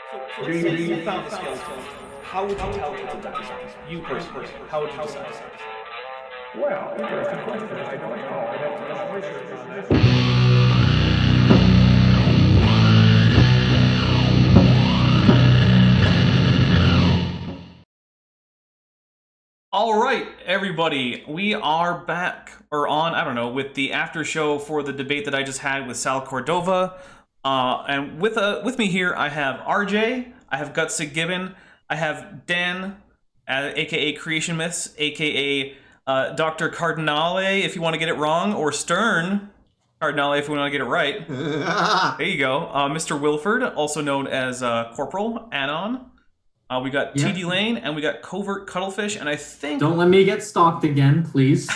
So let's say you found a skeleton. How would you tell if it's a dinosaur? You personally, how would you decide? Well, interesting question. I don't know. I'd have to do some research on that. All right, everybody, we are back, or on, I don't know, with the after show for the debate that I just had with Sal Cordova. And with me here, I have RJ, I have Gutsig Gibbon, I have Dan, aka Creationist, aka Dr. Cardinale, if you want to get it wrong, or Stern Cardinale, if you want to get it right. There you go. Mr. Wilford, also known as Corporal Anon. We got TD Lane, and we got Covert Cuttlefish, and I think... Don't let me get stalked again, please.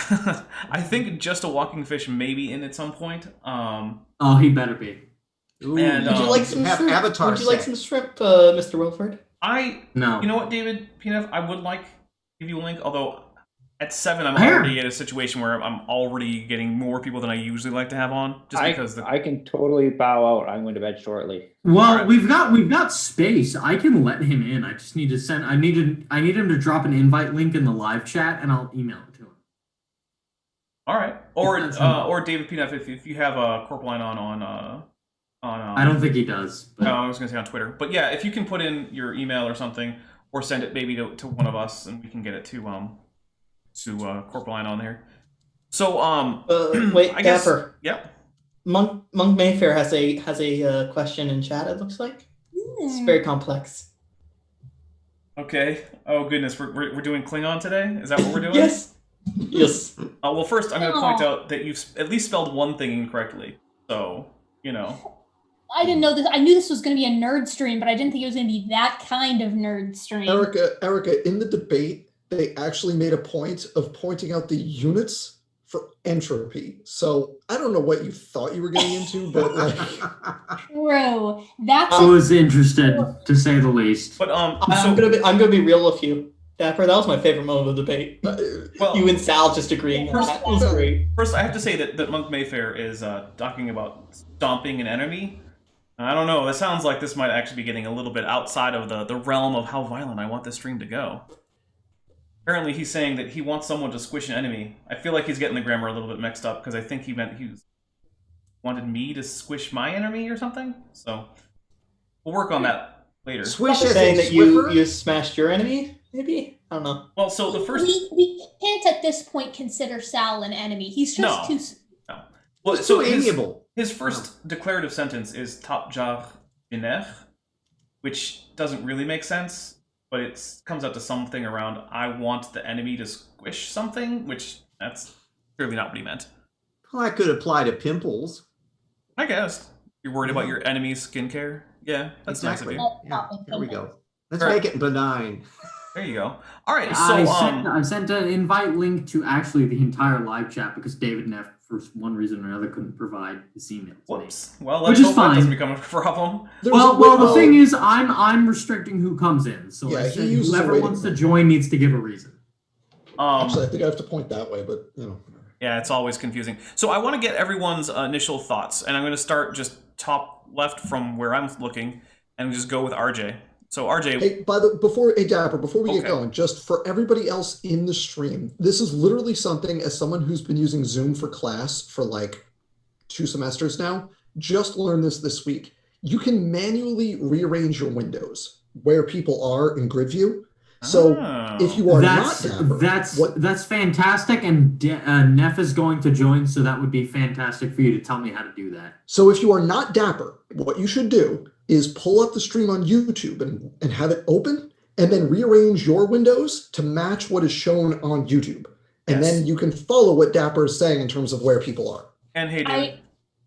I think Just a Walking Fish may be in at some point. Oh, he better be. Ooh, and, would you like some shrimp? Avatar would you like some shrimp, Mr. Wilford? No. You know what, David Pnf? I would like to give you a link, although at 7 I'm already at a situation where I'm already getting more people than I usually like to have on, just because I can totally bow out. I'm going to bed shortly. Well, right. we've got space. I can let him in. I just need to send. I need him to drop an invite link in the live chat, and I'll email it to him. All right, or David Pnf, if you have a Corporal line on. I don't think he does. But... No, I was going to say on Twitter, but yeah, if you can put in your email or something, or send it maybe to one of us, and we can get it to Corporal line on there. So wait, I guess, Dapper. Yep. Monk Mayfair has a question in chat. It looks like it's very complex. Okay. Oh goodness, we're doing Klingon today. Is that what we're doing? Yes. Yes. Well, first I'm going to point out that you've at least spelled one thing incorrectly. So you know. I didn't know this. I knew this was going to be a nerd stream, but I didn't think it was going to be that kind of nerd stream. Erica, in the debate, they actually made a point of pointing out the units for entropy. So I don't know what you thought you were getting into, but like... True. That's I was interested, to say the least. But I'm gonna be real with you, Dapper. That was my favorite moment of the debate. Well, you and Sal just agreeing on that. That was great. First, I have to say that Monk Mayfair is talking about stomping an enemy. I don't know. That sounds like this might actually be getting a little bit outside of the realm of how violent I want this stream to go. Apparently, he's saying that he wants someone to squish an enemy. I feel like he's getting the grammar a little bit mixed up, because I think he meant wanted me to squish my enemy or something. So we'll work on that later. Squish saying that you smashed your enemy, maybe? I don't know. Well, so the first... We can't at this point consider Sal an enemy. He's just too... No. Well, so amiable. His first declarative sentence is Top Jar Biner, which doesn't really make sense, but it comes out to something around, I want the enemy to squish something, which that's clearly not what he meant. Well, that could apply to pimples. I guess. You're worried about your enemy's skincare? Yeah, that's exactly. nice of you. Yeah, there we go. Let's make it benign. There you go. All right, so... I sent an invite link to actually the entire live chat because David Neff, for one reason or another, couldn't provide his email. Whoops. Well, let's hope that doesn't become a problem. Well, the thing is, I'm restricting who comes in. So yeah, I said whoever wants to join needs to give a reason. Actually, I think I have to point that way, but you know. Yeah, it's always confusing. So I want to get everyone's initial thoughts, and I'm going to start just top left from where I'm looking, and just go with RJ. So RJ, hey, Dapper, before we get going, just for everybody else in the stream, this is literally something, as someone who's been using Zoom for class for like 2 semesters now, just learned this week. You can manually rearrange your windows where people are in grid view. So if you are not Dapper, that's fantastic, and Neff is going to join, so that would be fantastic for you to tell me how to do that. So if you are not Dapper, what you should do is pull up the stream on YouTube and have it open, and then rearrange your windows to match what is shown on YouTube. And then you can follow what Dapper is saying in terms of where people are. And hey, dude.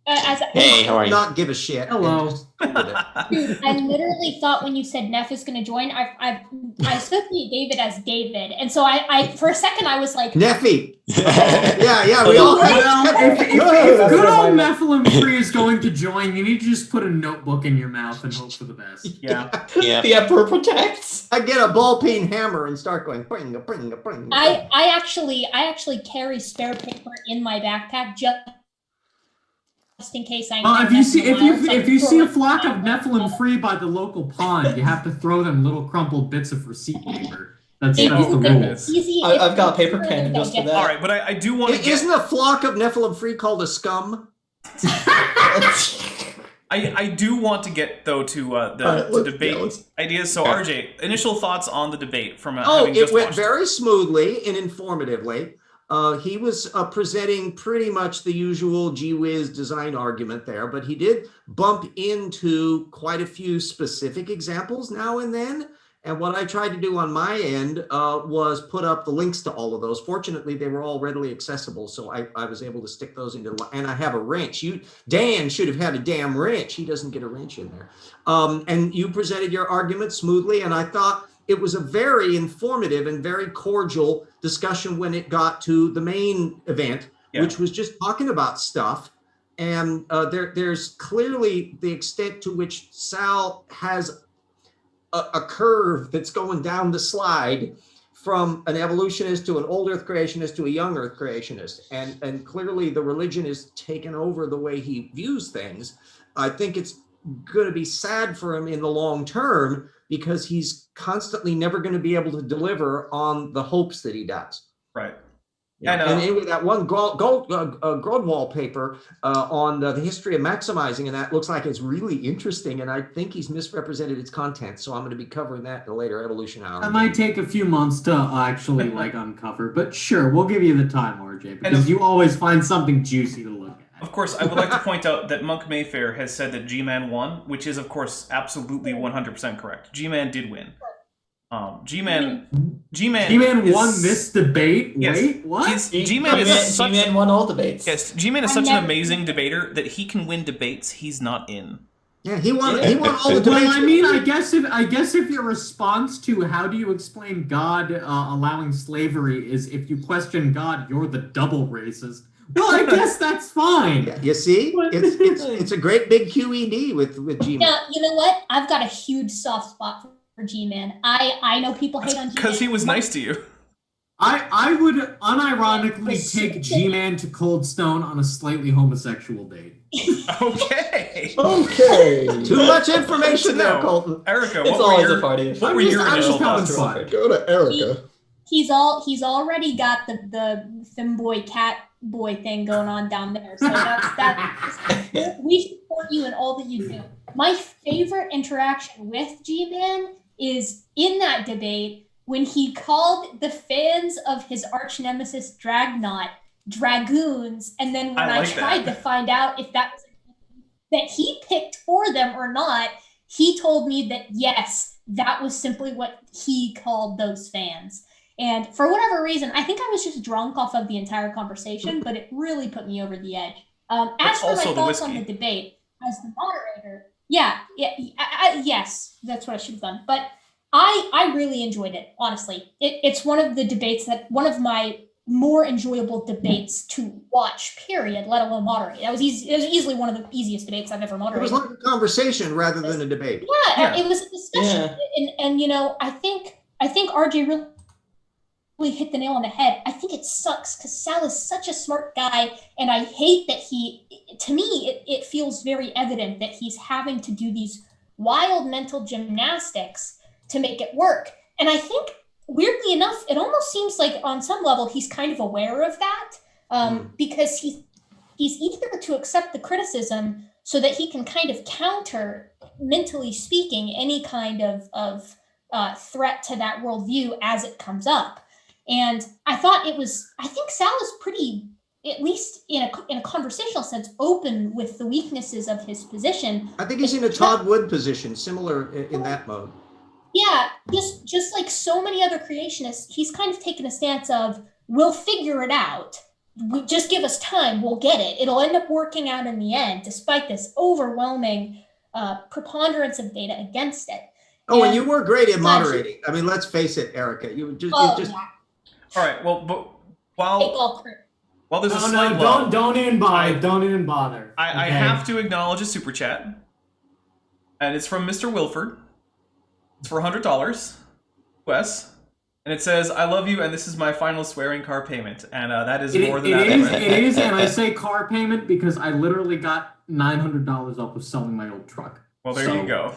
Hey, how are you? Not give a shit. Hello. Dude, I literally thought when you said Neff is going to join, I associate David as David, and so I for a second I was like Neffy. yeah, we all. If good old Nephilim Free is going to join, you need to just put a notebook in your mouth and hope for the best. Yeah. The Emperor protects. I get a ball peen hammer and start going bring. I actually carry spare paper in my backpack just just in case I. Well, if you see a flock of Nephilim free by the local pond, you have to throw them little crumpled bits of receipt paper. That's the rule. I've got a paper pen just for that. All right, but I do want to. Isn't a flock of Nephilim free called a scum? I do want to get though to the debate ideas. So RJ, initial thoughts on the debate from having just it went watched very smoothly and informatively. He was presenting pretty much the usual gee whiz design argument there, but he did bump into quite a few specific examples now and then. And what I tried to do on my end was put up the links to all of those. Fortunately, they were all readily accessible, so I was able to stick those into. And I have a wrench. Dan should have had a damn wrench. He doesn't get a wrench in there. And you presented your argument smoothly, and I thought it was a very informative and very cordial discussion when it got to the main event, which was just talking about stuff. And there's clearly the extent to which Sal has a curve that's going down the slide from an evolutionist to an old earth creationist to a young earth creationist. And clearly the religion is taken over the way he views things. I think it's going to be sad for him in the long term because he's constantly never going to be able to deliver on the hopes that he does. Right. Yeah. And anyway, that one Grodwall paper on the history of maximizing, and that looks like it's really interesting. And I think he's misrepresented its content. So I'm going to be covering that in a later evolution hour. That might take a few months to actually uncover, but sure, we'll give you the time, RJ, because you always find something juicy to look at. Of course, I would like to point out that Monk Mayfair has said that G-Man won, which is, of course, absolutely 100% correct. G-Man did win. G-Man won this debate? Yes. Wait, what? G-Man won all debates. Yes, G-Man is such an amazing debater that he can win debates he's not in. Yeah, he won all the debates. Well, I mean, I guess if your response to how do you explain God allowing slavery is if you question God, you're the double racist. Well, I guess that's fine. Yeah, you see, it's a great big QED with G-Man. Now, you know what? I've got a huge soft spot for G-Man. I know people hate on G-Man because he was nice to you. I would unironically take G-Man to Cold Stone on a slightly homosexual date. Okay. Too much information there, Colton. Erica, it's always a party. What were your initial thoughts? Go to Erica. He's already got the femboy cat boy thing going on down there. So that's we support you in all that you do. My favorite interaction with G-Man is in that debate when he called the fans of his arch nemesis Dragnaut dragoons, and then when I tried to find out if that he picked for them or not, he told me that yes, that was simply what he called those fans. And for whatever reason, I think I was just drunk off of the entire conversation, but it really put me over the edge. As for my thoughts on the debate, as the moderator, yes, that's what I should have done. But I really enjoyed it, honestly. It's one of the debates one of my more enjoyable debates to watch, period, let alone moderate. It was easily one of the easiest debates I've ever moderated. It was like a conversation rather than a debate. Yeah, it was a discussion. Yeah. And you know, I think RJ really hit the nail on the head. I think it sucks because Sal is such a smart guy, and I hate that to me, it feels very evident that he's having to do these wild mental gymnastics to make it work. And I think, weirdly enough, it almost seems like on some level he's kind of aware of that, because he's eager to accept the criticism so that he can kind of counter, mentally speaking, any kind of threat to that worldview as it comes up. And I think Sal is pretty, at least in a conversational sense, open with the weaknesses of his position. I think he's in a Todd Wood position, similar in that mode. Yeah, just like so many other creationists, he's kind of taken a stance of, we'll figure it out. Just give us time, we'll get it. It'll end up working out in the end, despite this overwhelming preponderance of data against it. And you were great at moderating. I mean, let's face it, Erica. You just. All right. Well, but while there's a slight don't even bother. I have to acknowledge a super chat, and it's from Mr. Wilford. It's for $100. Wes, And it says, "I love you, and this is my final swearing car payment." And that is more than that. that. It is, and I say car payment because I literally got $900 off of selling my old truck. Well, there you go.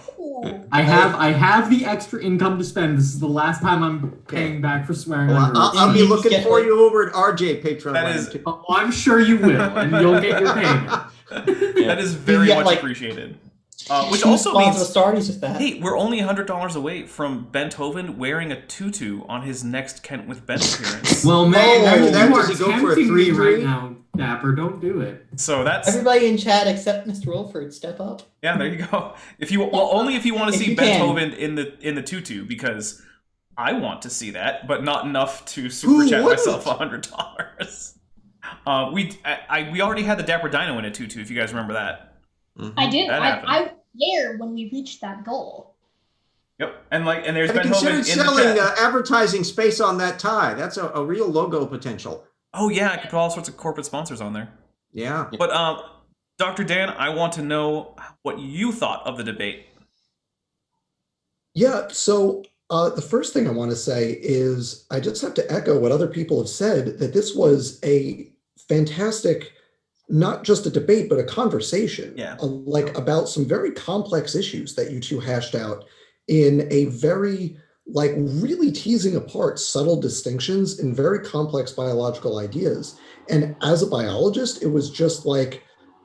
I have the extra income to spend. This is the last time I'm paying back for swearing. Well, I'll be looking for you over at RJ Patreon. That is, I'm sure you will, and you'll get your payment. That is very much appreciated. Which also means, hey, we're only $100 away from Beethoven wearing a tutu on his next Kent with Ben appearance. Well, man, you are does he go for a tempting me 3-3? right now, Dapper. Don't do it. So that's everybody in chat except Mr. Wilford. Step up. Yeah, there you go. If you only if you want to see Beethoven in the tutu, because I want to see that, but not enough to super chat myself $100. We already had the Dapper Dino in a tutu, if you guys remember that. I do. I was there when we reached that goal. Yep, and there's Have you Beethoven considered in the selling chat. advertising space on that tie? That's a real logo potential. Oh yeah, I could put all sorts of corporate sponsors on there. Yeah. But Dr. Dan, I want to know what you thought of the debate. Yeah, so the first thing I want to say is I just have to echo what other people have said, that this was a fantastic, not just a debate, but a conversation, about some very complex issues that you two hashed out in a very, really teasing apart subtle distinctions in very complex biological ideas. And as a biologist, it was just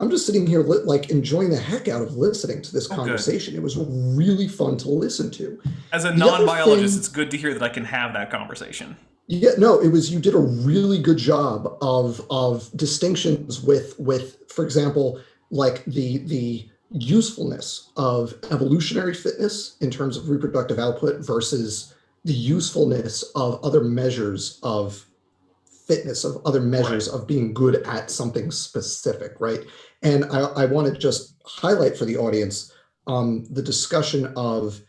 I'm just sitting here enjoying the heck out of listening to this conversation. It was really fun to listen to. As a non-biologist, it's good to hear that I can have that conversation. Yeah, no, you did a really good job of distinctions with, for example, the usefulness of evolutionary fitness in terms of reproductive output versus the usefulness of other measures of fitness, of other measures of being good at something specific, right? And I want to just highlight for the audience the discussion of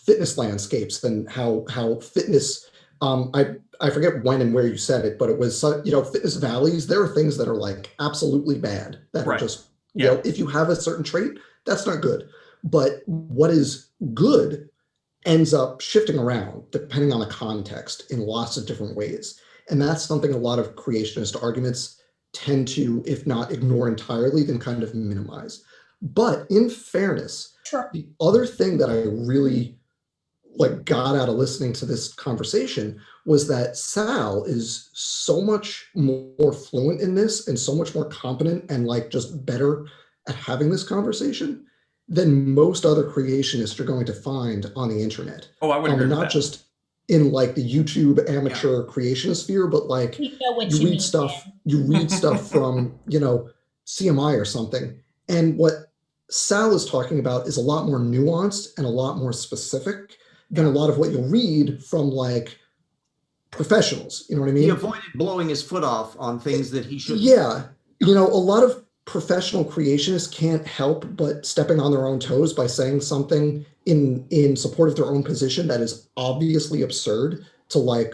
fitness landscapes and how fitness, I forget when and where you said it, but it was, fitness valleys. There are things that are absolutely bad that are just, if you have a certain trait, that's not good. But what is good ends up shifting around depending on the context in lots of different ways. And that's something a lot of creationist arguments tend to, if not ignore entirely, then kind of minimize. But in fairness, the other thing that I really got out of listening to this conversation was that Sal is so much more fluent in this and so much more competent and just better at having this conversation than most other creationists are going to find on the internet. Oh, I would agree with not that. Just in the YouTube amateur creationist sphere, but you read stuff from, CMI or something. And what Sal is talking about is a lot more nuanced and a lot more specific than a lot of what you'll read from professionals. You know what I mean? He avoided blowing his foot off on things that he shouldn't. Yeah. A lot of professional creationists can't help but stepping on their own toes by saying something in support of their own position that is obviously absurd to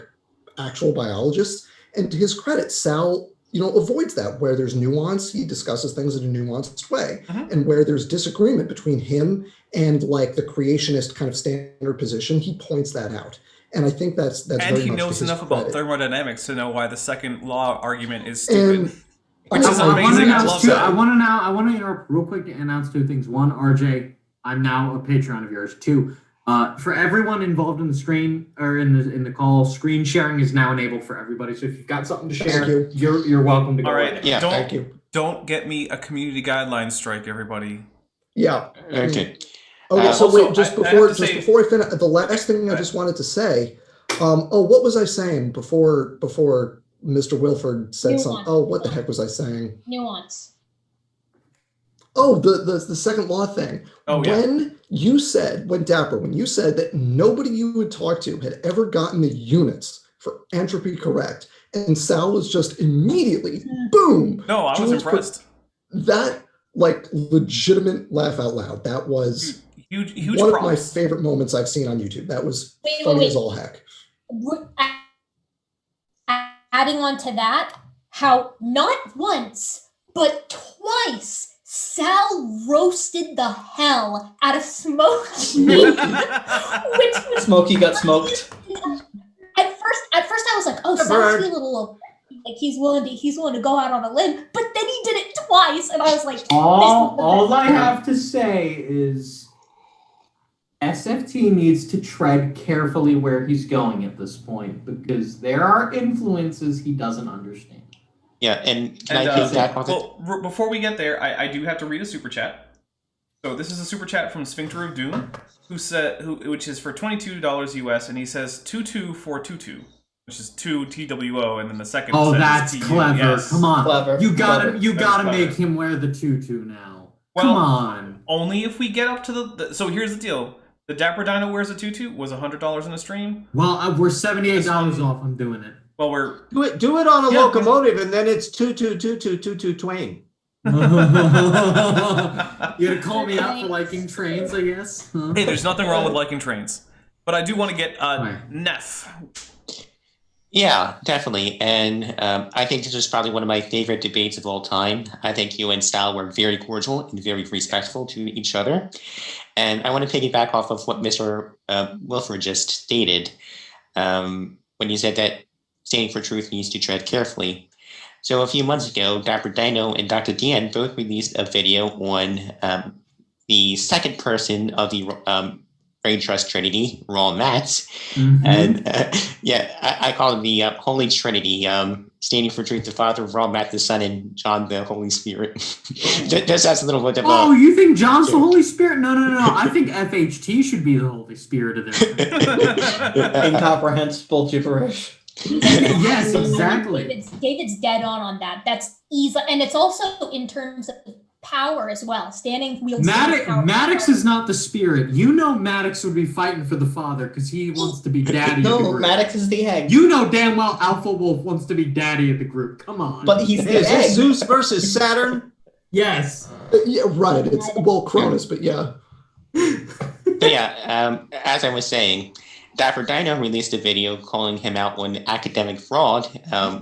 actual biologists. And to his credit, Sal, avoids that. Where there's nuance, he discusses things in a nuanced way. And where there's disagreement between him and the creationist kind of standard position, he points that out. And I think that's and very he much knows to his enough credit. about thermodynamics to know why the second law argument is stupid. And which is amazing. I love that. I want to interrupt real quick to announce two things. One, RJ, I'm now a Patreon of yours. Two, for everyone involved in the screen or in the call, screen sharing is now enabled for everybody. So if you've got something to share, you're welcome to go. All right. Yeah. Thank you. Don't get me a community guidelines strike, everybody. Yeah. Okay. Okay. So Also, wait, before I finish, the last thing I just wanted to say. What was I saying before Mr. Wilford said something? Oh, what the heck was I saying? Nuance. Oh, the second law thing. Oh, yeah. When you said that nobody you would talk to had ever gotten the units for entropy correct, and Sal was just immediately, boom. No, I was impressed. That, legitimate laugh out loud. That was huge one props. of my favorite moments I've seen on YouTube. That was funny as all heck. Adding on to that, how not once, but twice, Sal roasted the hell out of Smokey. Smokey got smoked. first I was like, oh, Sal's a little like he's willing to go out on a limb, but then he did it twice, and I was like, all I have to say is SFT needs to tread carefully where he's going at this point, because there are influences he doesn't understand. Yeah, and can I take that? Well, before we get there, I do have to read a super chat. So this is a super chat from Sphincter of Doom, which is for $22 US, and he says 22 for tutu, which is 2 TWO, and then the second. Oh, that's TU. clever! Yes. Come on, Clever. You gotta Clever. make him wear the tutu now. Well, come on. Only if we get up to the. So here's the deal: the Dapper Dino wears a tutu was $100 in the stream. Well, we're $78 off. I'm doing it. Well, we're Do it on a locomotive, and then it's two twain. You gonna call me out for liking trains, I guess? Huh? Hey, there's nothing wrong with liking trains, but I do want to get Neff. Yeah, definitely. And I think this was probably one of my favorite debates of all time. I think you and Sal were very cordial and very respectful to each other. And I want to piggyback off of what Mr. Wilford just stated when you said that standing for truth needs to tread carefully. So a few months ago, Dapper Dino and Dr. Dan both released a video on the second person of the Brain Trust Trinity, Raw Mats. And I call it the Holy Trinity, standing for truth, the Father, Raw Matt, the Son, and John, the Holy Spirit. Just as a little bit of Oh, you think John's the Holy Spirit? No. I think FHT should be the Holy Spirit of their Incomprehensible gibberish. Yes, exactly. David's dead on that. That's easy, and it's also in terms of power as well. Standing wields Maddox is not the spirit. You know Maddox would be fighting for the father because he wants to be daddy of the group. Maddox is the egg. You know damn well Alpha Wolf wants to be daddy of the group. Come on. But he's the Is egg. this Zeus versus Saturn? Yes. Yeah, right. It's Cronus, but yeah. But yeah, as I was saying, Dapper Dino released a video calling him out on academic fraud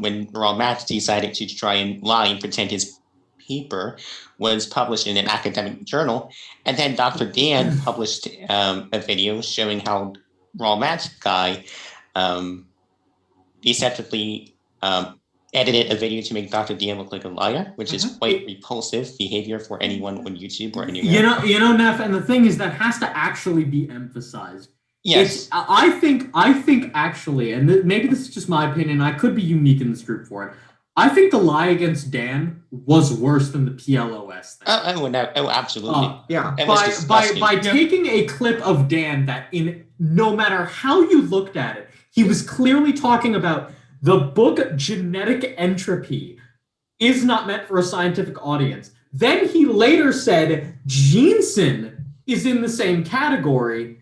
when Raw Matt decided to try and lie and pretend his paper was published in an academic journal. And then Dr. Dan published a video showing how Raw Matt's guy deceptively edited a video to make Dr. Dan look like a liar, which is quite repulsive behavior for anyone on YouTube or anywhere. You know, Neff, and the thing is that has to actually be emphasized. Yes. I think actually, and maybe this is just my opinion, I could be unique in this group for it. I think the lie against Dan was worse than the PLOS thing. Oh, absolutely. Yeah. By taking a clip of Dan that no matter how you looked at it, he was clearly talking about the book Genetic Entropy is not meant for a scientific audience. Then he later said Jensen is in the same category.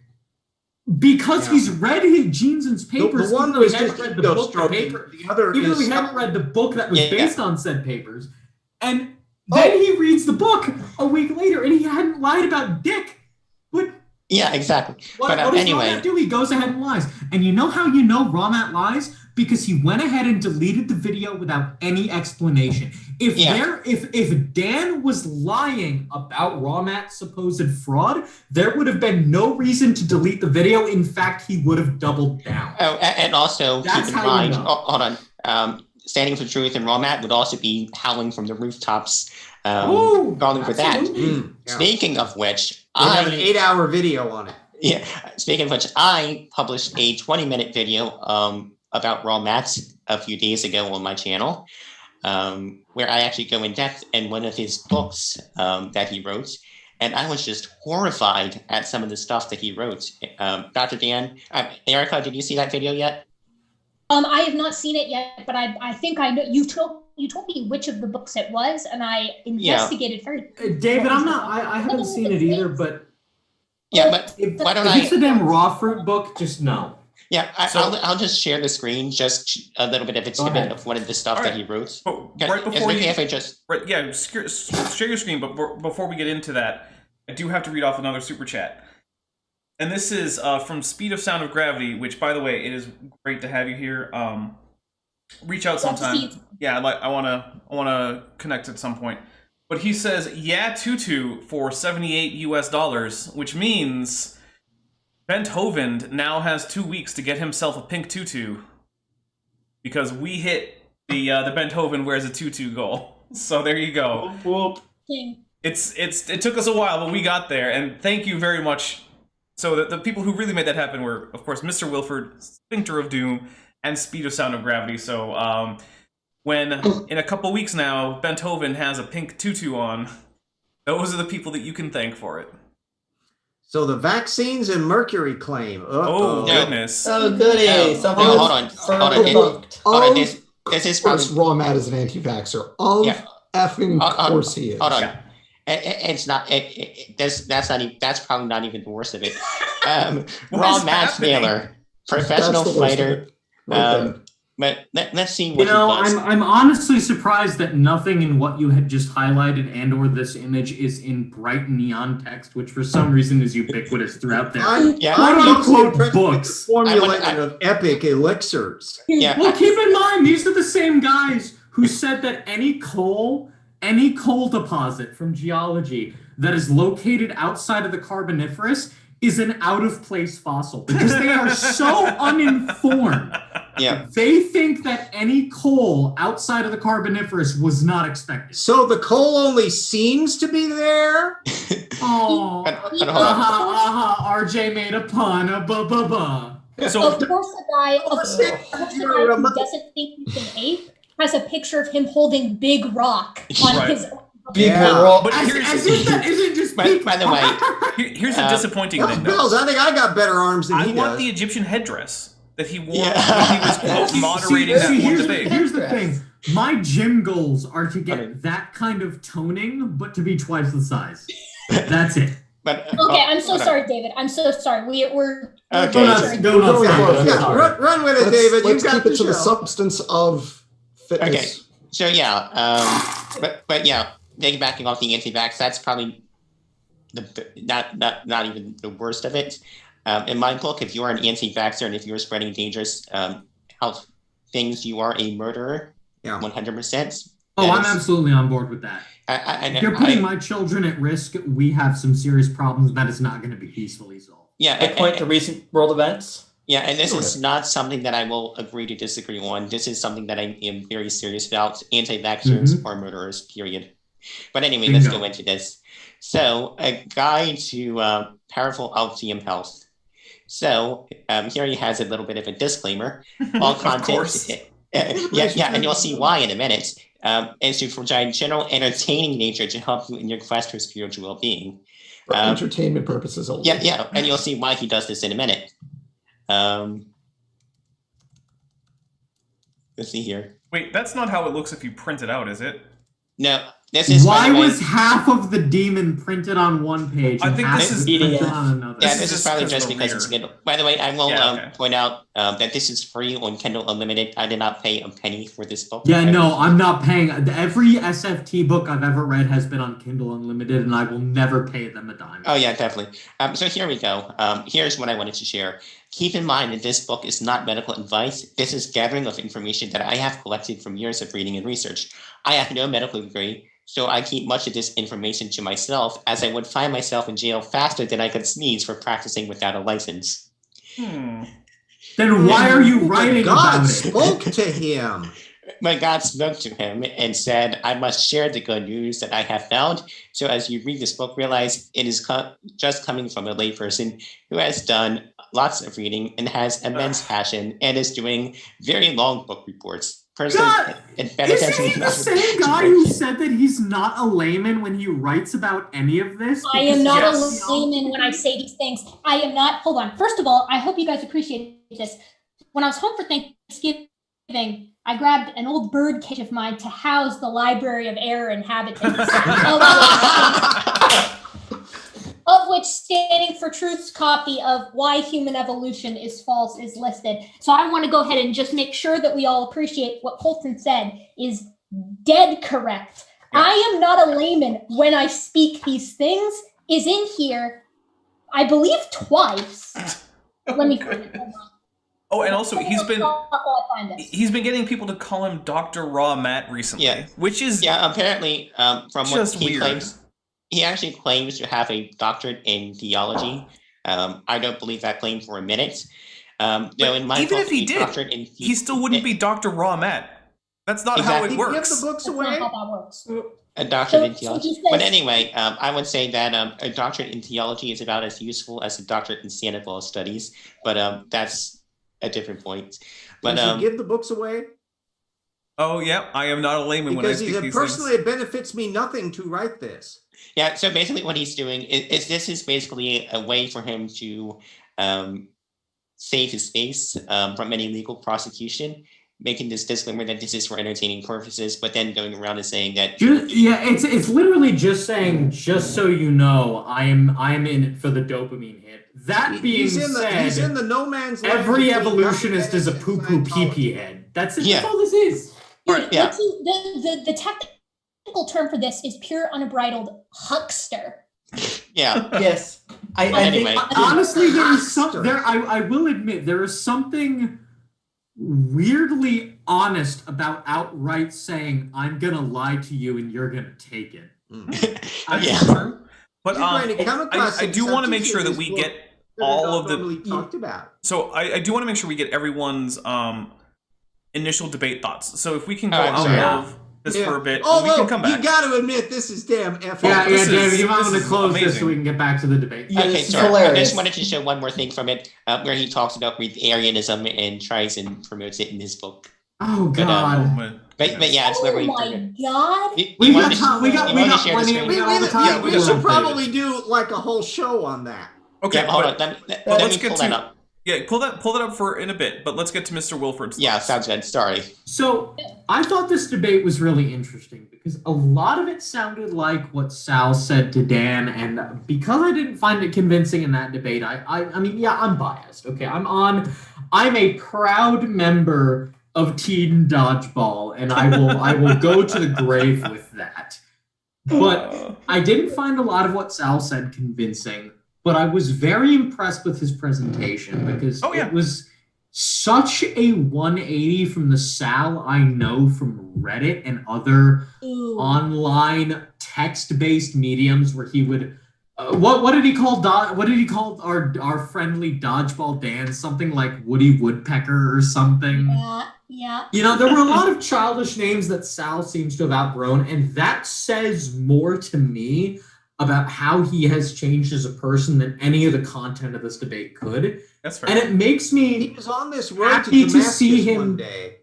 Because he's read Jensen's papers, the one even though was he hadn't just read the book, the other even though he hadn't read the book that was based on said papers, and then he reads the book a week later, and he hadn't lied about Dick. But yeah, exactly. What does anyway, Ramat do? He goes ahead and lies, and you know how you know Ramat lies? Because he went ahead and deleted the video without any explanation. If Dan was lying about Ramat's supposed fraud, there would have been no reason to delete the video. In fact, he would have doubled down. Oh, and also That's keep in mind, hold on, Standing for Truth and Ramat would also be howling from the rooftops, calling for that. Speaking of which, I have an 8-hour video on it. Yeah. Speaking of which, I published a 20-minute video about Raw Mats a few days ago on my channel, where I actually go in depth in one of his books that he wrote, and I was just horrified at some of the stuff that he wrote. Dr. Dan, Erica, did you see that video yet? I have not seen it yet, but I think I know. You told me which of the books it was, and I investigated very. David, I haven't seen it either, but yeah, but why don't I? If it's the damn raw fruit book, just no. Yeah, I'll just share the screen, just a little bit of a snippet of one of the stuff that he wrote. Right before share your screen, but before we get into that, I do have to read off another super chat. And this is from Speed of Sound of Gravity, which, by the way, it is great to have you here. Reach out sometime. Yeah, I wanna connect at some point. But he says, yeah, tutu for $78 US, which means Bent Hovend now has 2 weeks to get himself a pink tutu. because we hit the Beethoven wears a tutu goal. So there you go. Whoop. It took us a while, but we got there, and thank you very much. So the people who really made that happen were, of course, Mr. Wilford, Sphincter of Doom, and Speed of Sound of Gravity. So when in a couple weeks now, Beethoven has a pink tutu on, those are the people that you can thank for it. So the vaccines and mercury claim. Oh goodness! Oh goody! Something hold on. This is probably Raw Matt is an anti-vaxxer. Effing course he is. Hold on. It's not. That's probably not even the worst of it. Raw Matt Naylor, professional fighter. But let's see what he does. I'm honestly surprised that nothing in what you had just highlighted and/or this image is in bright neon text, which for some reason is ubiquitous throughout there. Quote-unquote books. Formulating of epic elixirs. Yeah. Well, keep in mind these are the same guys who said that any coal deposit from geology that is located outside of the Carboniferous is an out-of-place fossil because they are so uninformed. Yeah. They think that any coal outside of the Carboniferous was not expected. So the coal only seems to be there? Oh, RJ made a pun. So of course, the guy who doesn't think he's an ape has a picture of him holding Big Rock on his. Big rock. But isn't just by the way, here's the disappointing thing. Bills, I think I got better arms than I he want does. the Egyptian headdress that he wore when he was quote, moderating that one debate. Here's the thing. My gym goals are to get that kind of toning, but to be twice the size. That's it. But Okay, I'm so sorry, David. I'm so sorry. We're Okay. Run with it, David. Let's You've got keep it to the show. substance of fitness. Okay. So yeah, but yeah, backing off the anti-vax, that's probably not even the worst of it. In my book, if you're an anti-vaxxer and if you're spreading dangerous health things, you are a murderer. Yeah. 100%. Oh, I'm absolutely on board with that. If you're putting my children at risk, we have some serious problems that is not going to be peacefully solved. Yeah. I point to recent world events. Yeah, and this is not something that I will agree to disagree on. This is something that I am very serious about. Anti-vaxxers are murderers, period. But anyway, let's go into this. So, a guide to powerful Altium health. So, here he has a little bit of a disclaimer. All content, and you'll see why in a minute, is to provide general entertaining nature to help you in your quest for spiritual well-being. For entertainment purposes only. Yeah, and you'll see why he does this in a minute. Let's see here. Wait, that's not how it looks if you print it out, is it? No, this is. Why was half of the demon printed on one page? I think this is printed on another. Yeah, this is probably just because it's Kindle. By the way, I will point out that this is free on Kindle Unlimited. I did not pay a penny for this book. Yeah, no, I'm not paying. Every SFT book I've ever read has been on Kindle Unlimited, and I will never pay them a dime. Oh yeah, definitely. So here we go. Here's what I wanted to share. Keep in mind that this book is not medical advice. This is gathering of information that I have collected from years of reading and research. I have no medical degree, so I keep much of this information to myself, as I would find myself in jail faster than I could sneeze for practicing without a license. Then why are you writing God about it? spoke to him. But God spoke to him and said, I must share the good news that I have found. So as you read this book, realize it is just coming from a layperson who has done lots of reading and has immense passion and is doing very long book reports. God, isn't he the same guy who said that he's not a layman when he writes about any of this? I am not a layman when I say these things. I am not. Hold on. First of all, I hope you guys appreciate this. When I was home for Thanksgiving, I grabbed an old bird cage of mine to house the Library of Air and Habitats, of which Standing for Truth's copy of Why Human Evolution is False is listed. So I want to go ahead and just make sure that we all appreciate what Colton said is dead correct. I am not a layman when I speak these things is in here, I believe twice. Let me find it. Hold on. Oh, and also he's been getting people to call him Dr. Raw Matt recently, which is apparently from what he weird. claims, he actually claims to have a doctorate in theology. I don't believe that claim for a minute. In my even book, if he a did, doctorate in he still wouldn't be Dr. Raw Matt. That's not how it Exactly. works. Give the books That's away. not how that works. A doctorate in So theology. he says- But anyway, I would say that a doctorate in theology is about as useful as a doctorate in Santa Claus studies. But that's a different point. But Does he give the books away? Oh, yeah, I am not a layman when I Because he speak said, these personally, things. it benefits me nothing to write this. yeah, so basically what he's doing is this is basically a way for him to save his face from any legal prosecution, making this disclaimer that this is for entertaining purposes, but then going around and saying that It's literally just saying, just so you know, I am in it for the dopamine hit. That being He's said, in the no man's land every between evolutionist is a Scientology and poo-poo Scientology. pee-pee head. That's it. Yeah. That's all this is. Dude, Yeah. the technical term for this is pure unbridled huckster. yeah. Yes. I Anyway. think Honestly, there is some there. I will admit there is something weirdly honest about outright saying, "I'm gonna lie to you and you're gonna take it." That's Yeah. true. But You're going to come across I do want to make sure that we substances get that are all not of the. normally talked about. So I do want to make sure we get everyone's initial debate thoughts. So if we can go I'm out sorry. of this for a bit, and Although, we can come back. you got to admit, this is damn effing. Yeah, this David, is- you might this want to is close this so amazing. we can get back to the debate. Yeah, Okay, this is sorry. I hilarious. just wanted to show one more thing from it, where he talks about Arianism and tries and promotes it in his book. Oh But, God. But yeah, it's Oh literally my perfect. god! We got wanted to- time. We got you wanted to share the plenty. screen? We got all the time. Yeah, we we got should some probably do like a whole show on that. Okay, Yeah, hold but- on. Let me let's get pull that to- up. Yeah, pull that up for in a bit. But let's get to Mr. Wilford's. Yeah, thoughts. sounds good. Sorry. So I thought this debate was really interesting because a lot of it sounded like what Sal said to Dan, and because I didn't find it convincing in that debate, I mean, yeah, I'm biased. Okay, I'm a proud member of Teen Dodgeball, and I will go to the grave with that. But I didn't find a lot of what Sal said convincing. But I was very impressed with his presentation because it was such a 180 from the Sal I know from Reddit and other online text-based mediums where he would what did he call our friendly dodgeball Dan? Something like Woody Woodpecker or something. Yeah. You know, there were a lot of childish names that Sal seems to have outgrown, and that says more to me about how he has changed as a person than any of the content of this debate could. That's fair. And it makes me He was on this road to happy to Damascus see him. one day.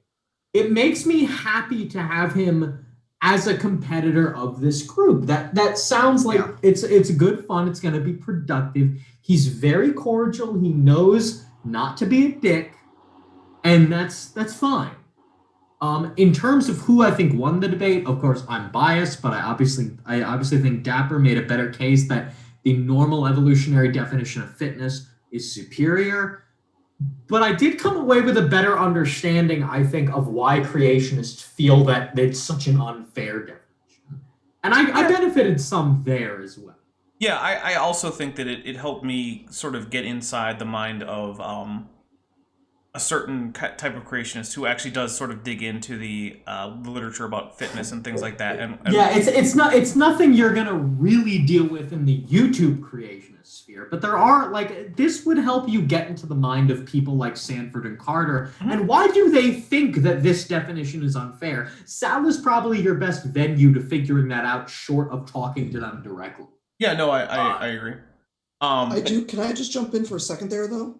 It makes me happy to have him as a competitor of this group. That sounds like it's good fun. It's going to be productive. He's very cordial. He knows not to be a dick, and that's fine. In terms of who I think won the debate, of course, I'm biased, but I obviously think Dapper made a better case that the normal evolutionary definition of fitness is superior. But I did come away with a better understanding, I think, of why creationists feel that it's such an unfair definition. And I benefited some there as well. Yeah, I also think that it helped me sort of get inside the mind of a certain type of creationist who actually does sort of dig into the literature about fitness and things like that. And yeah, it's nothing you're gonna really deal with in the YouTube creationist sphere, but there are this would help you get into the mind of people like Sanford and Carter. Mm-hmm. And why do they think that this definition is unfair? Sal is probably your best venue to figuring that out, short of talking to them directly. Yeah, no, I agree. I do. Can I just jump in for a second there, though?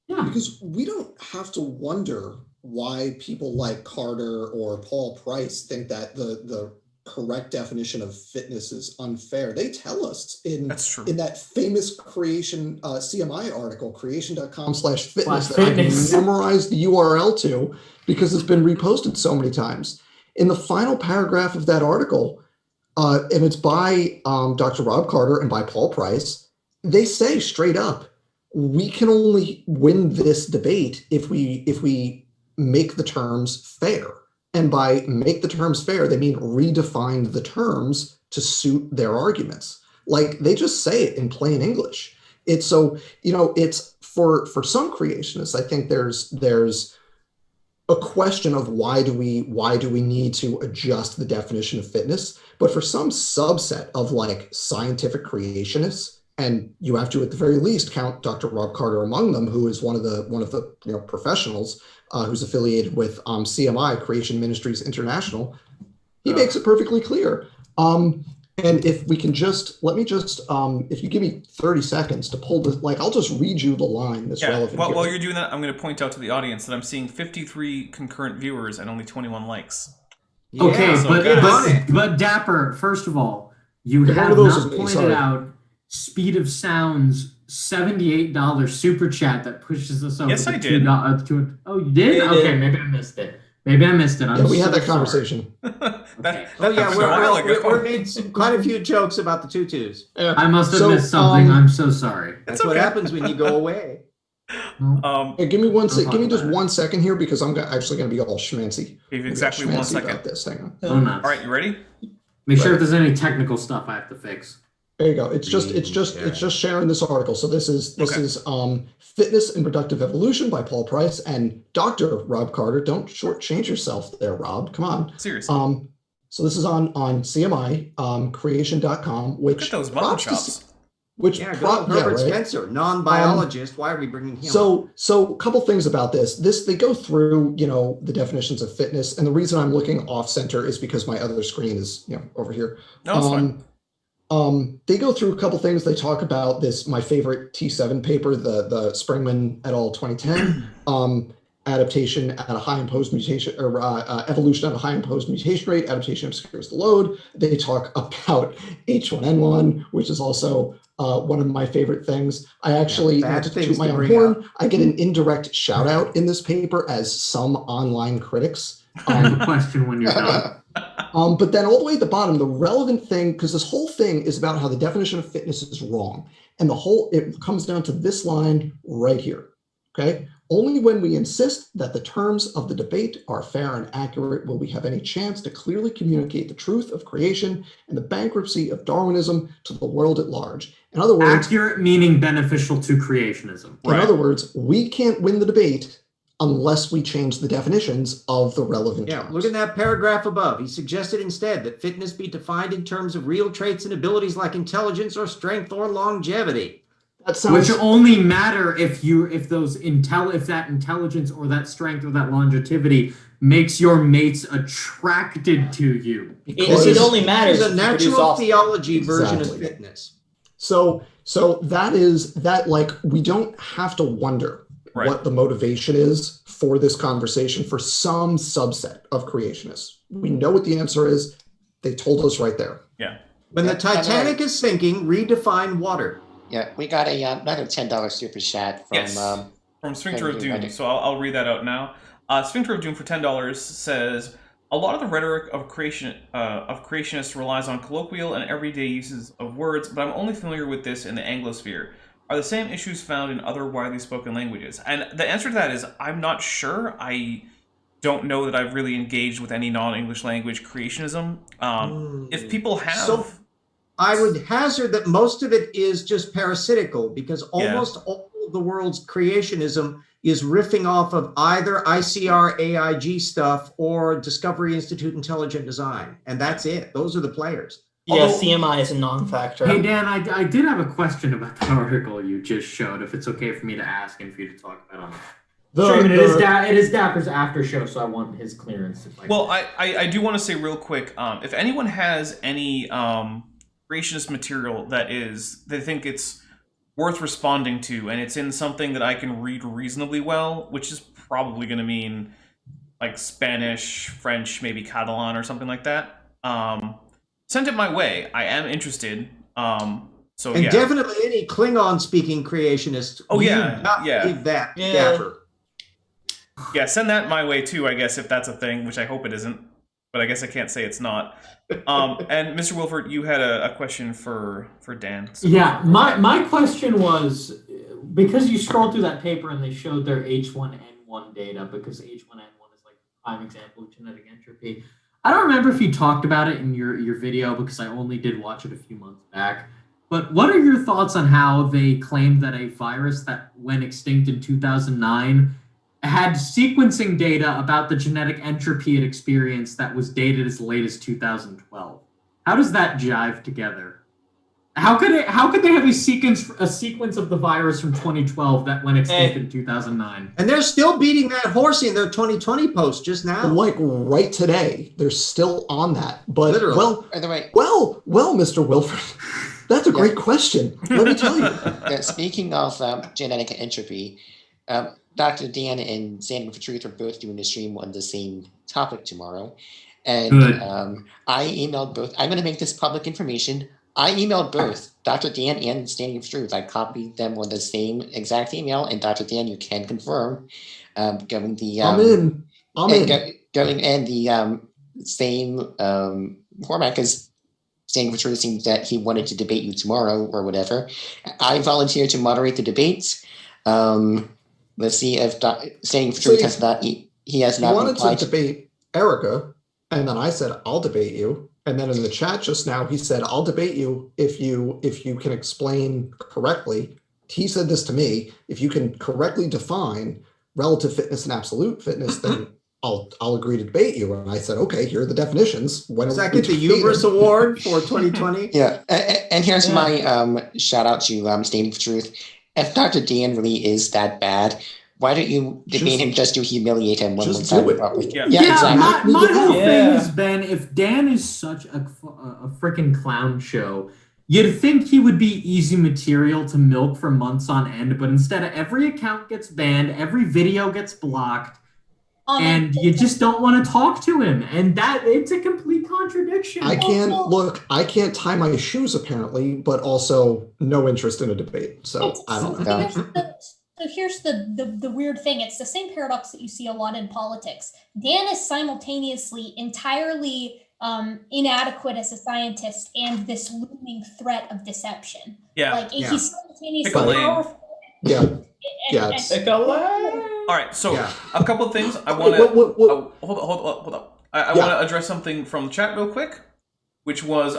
Yeah. Because we don't have to wonder why people like Carter or Paul Price think that the correct definition of fitness is unfair. They tell us in that famous creation CMI article, creation.com/fitness, that I memorized the URL to because it's been reposted so many times. In the final paragraph of that article, and it's by Dr. Rob Carter and by Paul Price, they say straight up, we can only win this debate if we make the terms fair. And by make the terms fair, they mean redefine the terms to suit their arguments. Like they just say it in plain English. It's so, it's for some creationists, I think there's a question of why do we need to adjust the definition of fitness? But for some subset of like scientific creationists and you have to at the very least count Dr. Rob Carter among them, who is one of the professionals who's affiliated with CMI, Creation Ministries International. He makes it perfectly clear. And if we can if you give me 30 seconds to pull this, I'll just read you the line that's relevant. While you're doing that, I'm going to point out to the audience that I'm seeing 53 concurrent viewers and only 21 likes. Yeah, okay, but Dapper, first of all, you have not pointed out Speed of Sound's $78 super chat that pushes us over. Yes, I did. Oh, you did? Okay, maybe I missed it. I'm we had that conversation. We made quite a few jokes about the tutus. I must have missed something. I'm so sorry. That's what happens when you go away. Give me just 1 second here, because I'm actually going to be all schmancy. Exactly 1 second. About this. Hang on. All right, you ready? Make sure if there's any technical stuff I have to fix. There you go. It's just sharing this article. So this is Fitness and Productive Evolution by Paul Price and Dr. Rob Carter. Don't shortchange yourself there, Rob. Come on. Seriously. So this is on CMI, creation.com, which look at those mutton chops. Herbert Spencer, non-biologist. Why are we bringing him up? So a couple things about this. They go through, the definitions of fitness, and the reason I'm looking off center is because my other screen is, over here. No, it's fine. They go through a couple things. They talk about my favorite T7 paper, the Springman et al. 2010, adaptation at a high imposed mutation, or evolution at a high imposed mutation rate. Adaptation obscures the load. They talk about H1N1, which is also one of my favorite things. I actually, not to toot my own horn, I get an indirect shout out in this paper as some online critics. I have a question when you're done. But then all the way at the bottom, the relevant thing, because this whole thing is about how the definition of fitness is wrong. And it comes down to this line right here, okay? Only when we insist that the terms of the debate are fair and accurate will we have any chance to clearly communicate the truth of creation and the bankruptcy of Darwinism to the world at large. In other words... Accurate meaning beneficial to creationism. In other words, we can't win the debate unless we change the definitions of the relevant terms. Look at that paragraph above. He suggested instead that fitness be defined in terms of real traits and abilities like intelligence or strength or longevity. Which only matter if that intelligence or that strength or that longevity makes your mates attracted to you. It only matters. It's a natural theology version of fitness. So that is that, we don't have to wonder what the motivation is for this conversation for some subset of creationists. We know what the answer is. They told us right there. Yeah. When the Titanic is sinking, redefine water. Yeah, we got another $10 super chat from Sphincter of Doom. So I'll read that out now. Sphincter of Doom for $10 says, a lot of the rhetoric of creationists relies on colloquial and everyday uses of words, but I'm only familiar with this in the Anglosphere. Are the same issues found in other widely spoken languages? And the answer to that is, I'm not sure. I don't know that I've really engaged with any non-English language creationism. If people have... So I would hazard that most of it is just parasitical, because almost all of the world's creationism is riffing off of either ICR AIG stuff or Discovery Institute Intelligent Design. And that's it. Those are the players. Yeah, CMI is a non-factor. Hey, Dan, I did have a question about the article you just showed, if it's okay for me to ask and for you to talk about on it. It is Dapper's after show, so I want his clearance. I do want to say real quick, if anyone has any creationist material that they think it's worth responding to, and it's in something that I can read reasonably well, which is probably going to mean like Spanish, French, maybe Catalan or something like that, send it my way. I am interested. Definitely any Klingon-speaking creationist. Leave that, Dapper. Yeah, send that my way too, I guess, if that's a thing, which I hope it isn't. But I guess I can't say it's not. And Mr. Wilford, you had a question for Dan. So. Yeah, my question was, because you scrolled through that paper and they showed their H1N1 data, because H1N1 is like a prime example of genetic entropy. I don't remember if you talked about it in your video, because I only did watch it a few months back. But what are your thoughts on how they claimed that a virus that went extinct in 2009 had sequencing data about the genetic entropy it experienced that was dated as late as 2012? How does that jive together? How could they have a sequence of the virus from 2012 that went extinct in 2009? And they're still beating that horse in their 2020 post just now. Like right today, they're still on that. But Literally. well, Mr. Wilford, that's a great question. Let me tell you. Speaking of genetic entropy, Dr. Dan and Standing for Truth are both doing a stream on the same topic tomorrow. And I emailed both. I'm going to make this public information. I emailed both Dr. Dan and Standing for Truth. I copied them on the same exact email. And Dr. Dan, you can confirm going the I'm in. Going in the same format because Standing for Truth seems that he wanted to debate you tomorrow or whatever. I volunteered to moderate the debates. Let's see if Standing for Truth has not. He has not wanted replied to debate Erica, and then I said I'll debate you. And then in the chat just now, he said, I'll debate you if you can explain correctly. He said this to me, if you can correctly define relative fitness and absolute fitness, then I'll agree to debate you. And I said, okay, here are the definitions. When does that get the Hubris Award for 2020? Yeah, and here's my shout out to Standing for Truth. If Dr. Dan really is that bad, why don't you debate him just to humiliate him one more time? Yeah, exactly. My whole thing has been, if Dan is such a freaking clown show, you'd think he would be easy material to milk for months on end, but instead every account gets banned, every video gets blocked, and you just don't want to talk to him. And it's a complete contradiction. I can't tie my shoes apparently, but also no interest in a debate. So I don't know. So here's the weird thing. It's the same paradox that you see a lot in politics. Dan is simultaneously entirely inadequate as a scientist and this looming threat of deception. He's simultaneously powerful. All right, so a couple of things I want to hold up. I want to address something from the chat real quick, which was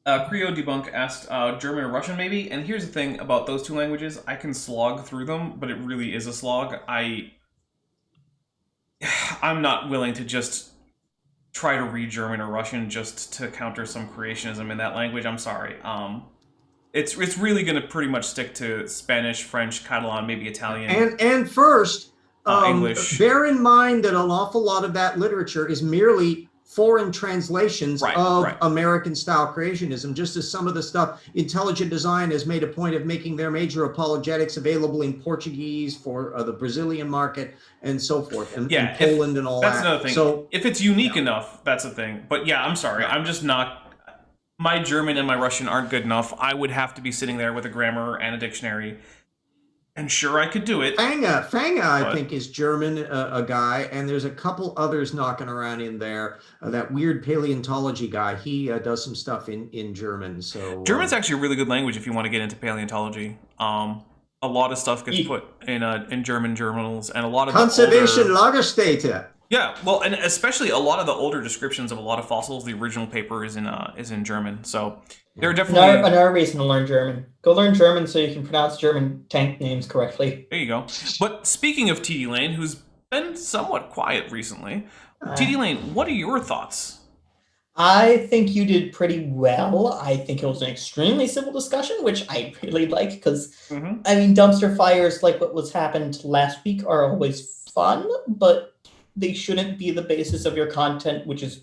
Creo Debunk asked German or Russian maybe, and here's the thing about those two languages, I can slog through them, but it really is a slog. I'm not willing to just try to read German or Russian just to counter some creationism in that language. I'm sorry. It's really going to pretty much stick to Spanish, French, Catalan, maybe Italian. And first, English. Bear in mind that an awful lot of that literature is merely foreign translations of American-style creationism, just as some of the stuff Intelligent Design has made a point of making their major apologetics available in Portuguese for the Brazilian market and so forth, and Poland and all that. That's another thing. So if it's unique enough, that's a thing. But yeah, I'm sorry. I'm just not... My German and my Russian aren't good enough. I would have to be sitting there with a grammar and a dictionary. And sure, I could do it. Fanga, I think, is German, a guy, and there's a couple others knocking around in there. That weird paleontology guy, he does some stuff in German. So German's actually a really good language if you want to get into paleontology. A lot of stuff gets put in German journals, and a lot of Conservation Lagerstätte. Yeah, well, and especially a lot of the older descriptions of a lot of fossils, the original paper is in German. So there are definitely another reason to learn German. Go learn German so you can pronounce German tank names correctly. There you go. But speaking of TD Lane, who's been somewhat quiet recently, TD Lane, what are your thoughts? I think you did pretty well. I think it was an extremely civil discussion, which I really like because, I mean, dumpster fires like what was happened last week are always fun, but they shouldn't be the basis of your content, which is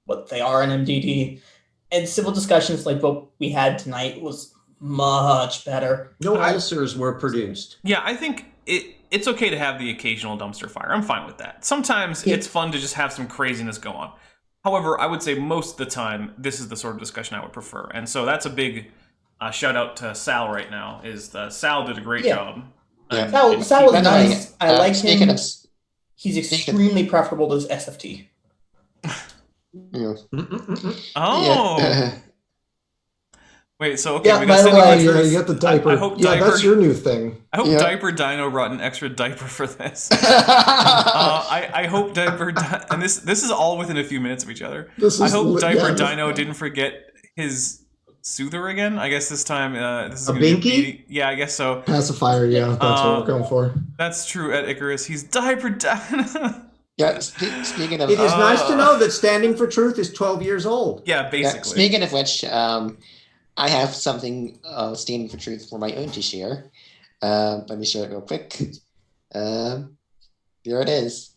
what they are in MDD. And civil discussions like what we had tonight was much better. No ulcers were produced. Yeah, I think it's okay to have the occasional dumpster fire. I'm fine with that. Sometimes it's fun to just have some craziness go on. However, I would say most of the time, this is the sort of discussion I would prefer. And so that's a big shout out to Sal right now. Sal did a great job. Yeah. Sal was nice. I like him. He's extremely preferable to his SFT. Wait, so okay, we got you got the diaper. That's your new thing. I hope Diaper Dino brought an extra diaper for this. I hope Diaper and this is all within a few minutes of each other. I hope Diaper Dino didn't forget his soother again. I guess this time this is a binky. Yeah, I guess so. Pacifier. Yeah, that's what we're going for. That's true. At Icarus, he's Diaper Dino. Yeah, speaking of... It is nice to know that Standing for Truth is 12 years old. Yeah, basically. Speaking of which, I have something standing for truth for my own to share. Let me share it real quick. Here it is.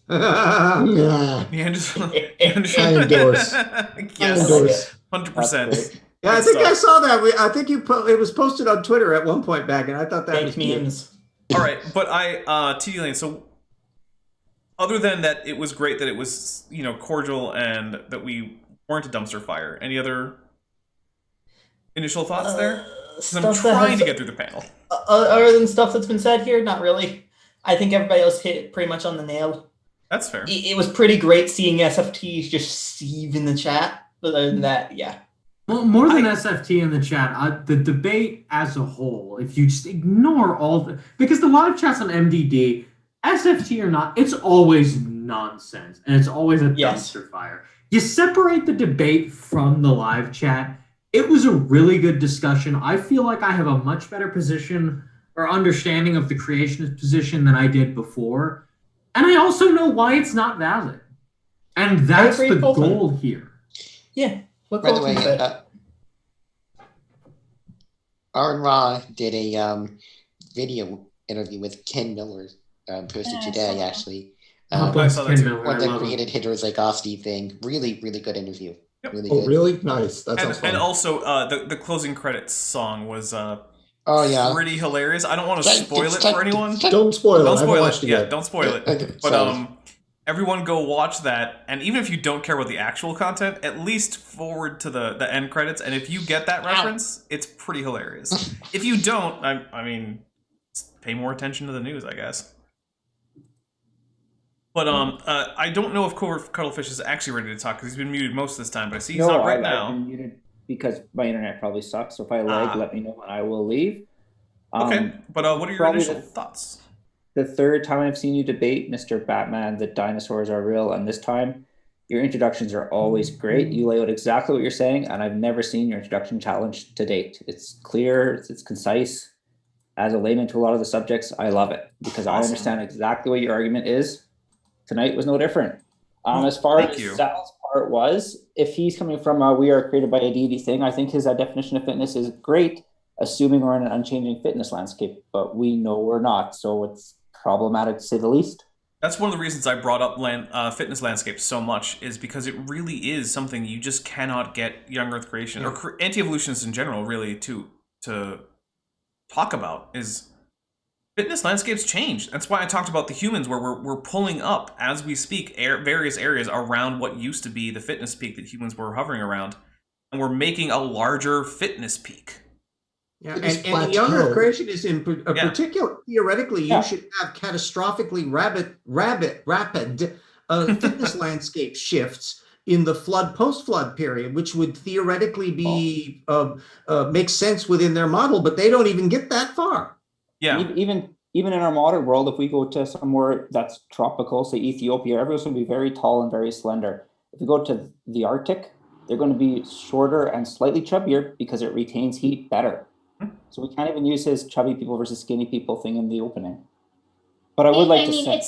Yeah. I endorse. Yes, 100%. Yeah, I think I saw that. I think it was posted on Twitter at one point back, and I thought that was memes. All right, but TD Lane. So, other than that, it was great that it was cordial and that we weren't a dumpster fire. Any other initial thoughts there? I'm trying to get through the panel. Other than stuff that's been said here, not really. I think everybody else hit it pretty much on the nail. That's fair. It was pretty great seeing SFTs just seethe in the chat. But other than that, yeah. Well, more than SFT in the chat, the debate as a whole, if you just ignore because the live chats on MDD, SFT or not, it's always nonsense. And it's always a dumpster fire. You separate the debate from the live chat. It was a really good discussion. I feel like I have a much better position or understanding of the creationist position than I did before. And I also know why it's not valid. And that's the goal here. Yeah. By the way, Aaron Ra did a video interview with Ken Miller, posted today, actually. Ken Miller. One that created Hitler's like Steve thing. Really, really good interview. Yep. Really good. Really? Nice. That sounds fun. And also, the closing credits song was pretty hilarious. I don't want to spoil it for anyone. Don't spoil it. Don't spoil it. Yeah, don't spoil it. But everyone go watch that, and even if you don't care about the actual content, at least forward to the end credits, and if you get that reference, it's pretty hilarious. If you don't, I mean, pay more attention to the news, I guess. But I don't know if Cuttlefish is actually ready to talk, because he's been muted most of this time, but I see he's not right now. I've been muted because my internet probably sucks, so if I lag, let me know and I will leave. Okay, but what are your initial thoughts? The third time I've seen you debate Mr. Batman, the dinosaurs are real, and this time your introductions are always great. You lay out exactly what you're saying, and I've never seen your introduction challenged to date. It's clear, it's concise. As a layman to a lot of the subjects, I love it because I understand exactly what your argument is. Tonight was no different. As far as Sal's part was, if he's coming from a we are created by a deity thing, I think his definition of fitness is great, assuming we're in an unchanging fitness landscape, but we know we're not, so it's problematic to say the least. That's one of the reasons I brought up fitness landscapes so much, is because it really is something you just cannot get young Earth creation or anti-evolutionists in general really to talk about. Is fitness landscapes change. That's why I talked about the humans, where we're pulling up as we speak various areas around what used to be the fitness peak that humans were hovering around, and we're making a larger fitness peak. Yeah, and young Earth creation is in particular. Theoretically, you should have catastrophically rapid fitness landscape shifts in the post-flood period, which would theoretically be make sense within their model, but they don't even get that far. Yeah, even in our modern world, if we go to somewhere that's tropical, say Ethiopia, everyone's going to be very tall and very slender. If we go to the Arctic, they're going to be shorter and slightly chubbier because it retains heat better. So we can't even use his chubby people versus skinny people thing in the opening. But I would like to say...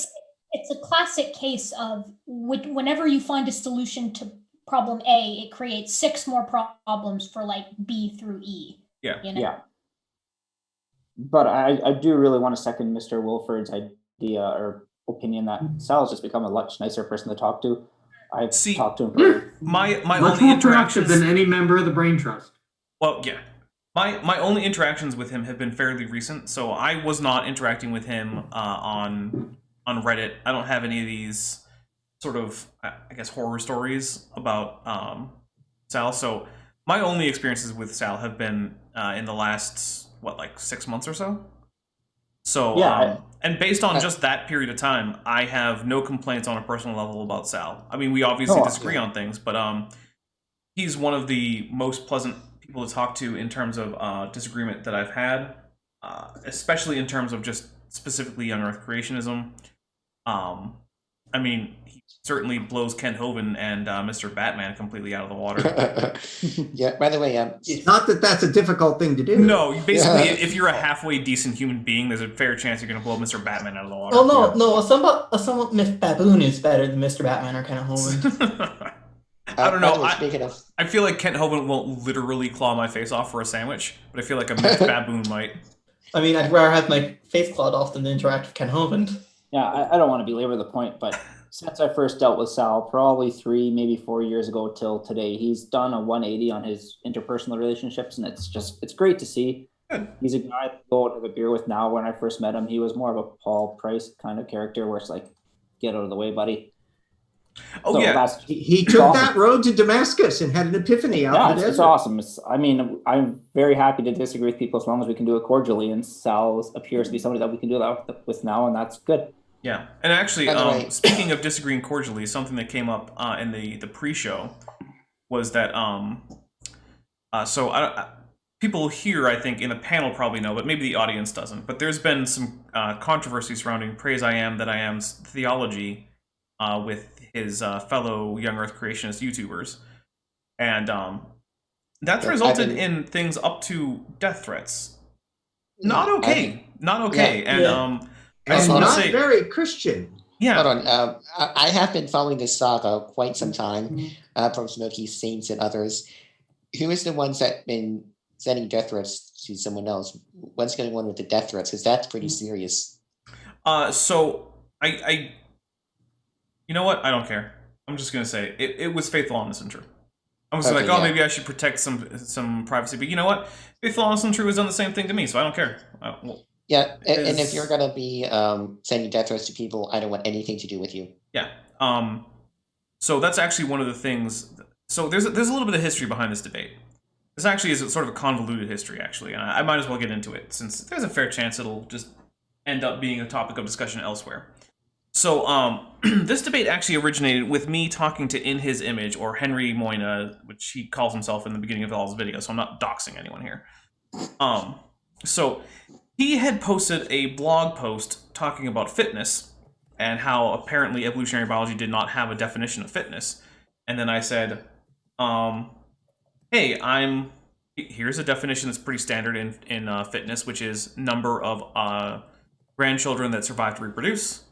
It's a classic case of whenever you find a solution to problem A, it creates 6 more problems for like B through E. Yeah. You know? Yeah. But I do really want to second Mr. Wilford's idea or opinion that Sal's just become a much nicer person to talk to. I've talked to him for my much only more productive than any member of the Brain Trust. Well, yeah. My only interactions with him have been fairly recent, so I was not interacting with him on Reddit. I don't have any of these sort of, I guess, horror stories about Sal. So my only experiences with Sal have been in the last, 6 months or so? So, yeah, and based on just that period of time, I have no complaints on a personal level about Sal. I mean, we obviously disagree on things, but he's one of the most pleasant people to talk to in terms of disagreement that I've had, especially in terms of just specifically young Earth creationism. I mean, he certainly blows Ken Hovind and Mr. Batman completely out of the water. Yeah, by the way, it's not that that's a difficult thing to do. No, basically, if you're a halfway decent human being, there's a fair chance you're going to blow Mr. Batman out of the water. Oh, no, somewhat Miss Baboon is better than Mr. Batman or Ken Hovind. I don't know. Speaking of, I feel like Kent Hovind won't literally claw my face off for a sandwich, but I feel like a myth baboon might. I mean, I'd rather have my face clawed off than interact with Ken Hovind. Yeah, I don't want to belabor the point, but since I first dealt with Sal, probably 3, maybe 4 years ago till today, he's done a 180 on his interpersonal relationships, and it's great to see. Good. He's a guy to go out to the beer with now. When I first met him, he was more of a Paul Price kind of character, where it's like, get out of the way, buddy. Oh, so yeah. He took awesome. That road to Damascus and had an epiphany out in the desert. It's awesome. I mean, I'm very happy to disagree with people as long as we can do it cordially, and Sal appears to be somebody that we can do that with now, and that's good. Yeah, and actually, speaking of disagreeing cordially, something that came up in the pre-show was that people here, I think, in the panel probably know, but maybe the audience doesn't. But there's been some controversy surrounding Praise I Am, That I Am's theology with his fellow Young Earth creationist YouTubers. And that's resulted in things up to death threats. Not okay. Not okay. Yeah. And I just want to say, very Christian. Yeah. Hold on. I have been following this saga quite some time from Smoky Saints and others. Who is the ones that been sending death threats to someone else? What's going on with the death threats? Because that's pretty serious. So I you know what? I don't care. I'm just gonna say it was Faithful, Honest, and True. I was like, maybe I should protect some privacy, but you know what? Faithful, Honest, and True has done the same thing to me, so I don't care. Yeah, and if you're gonna be sending death threats to people, I don't want anything to do with you. Yeah. So that's actually one of the things. So there's a little bit of history behind this debate. This actually is sort of a convoluted history, actually, and I might as well get into it since there's a fair chance it'll just end up being a topic of discussion elsewhere. So this debate actually originated with me talking to In His Image, or Henry Moyna, which he calls himself in the beginning of all his videos, so I'm not doxing anyone here. So he had posted a blog post talking about fitness and how apparently evolutionary biology did not have a definition of fitness. And then I said, hey, here's a definition that's pretty standard in fitness, which is number of grandchildren that survive to reproduce.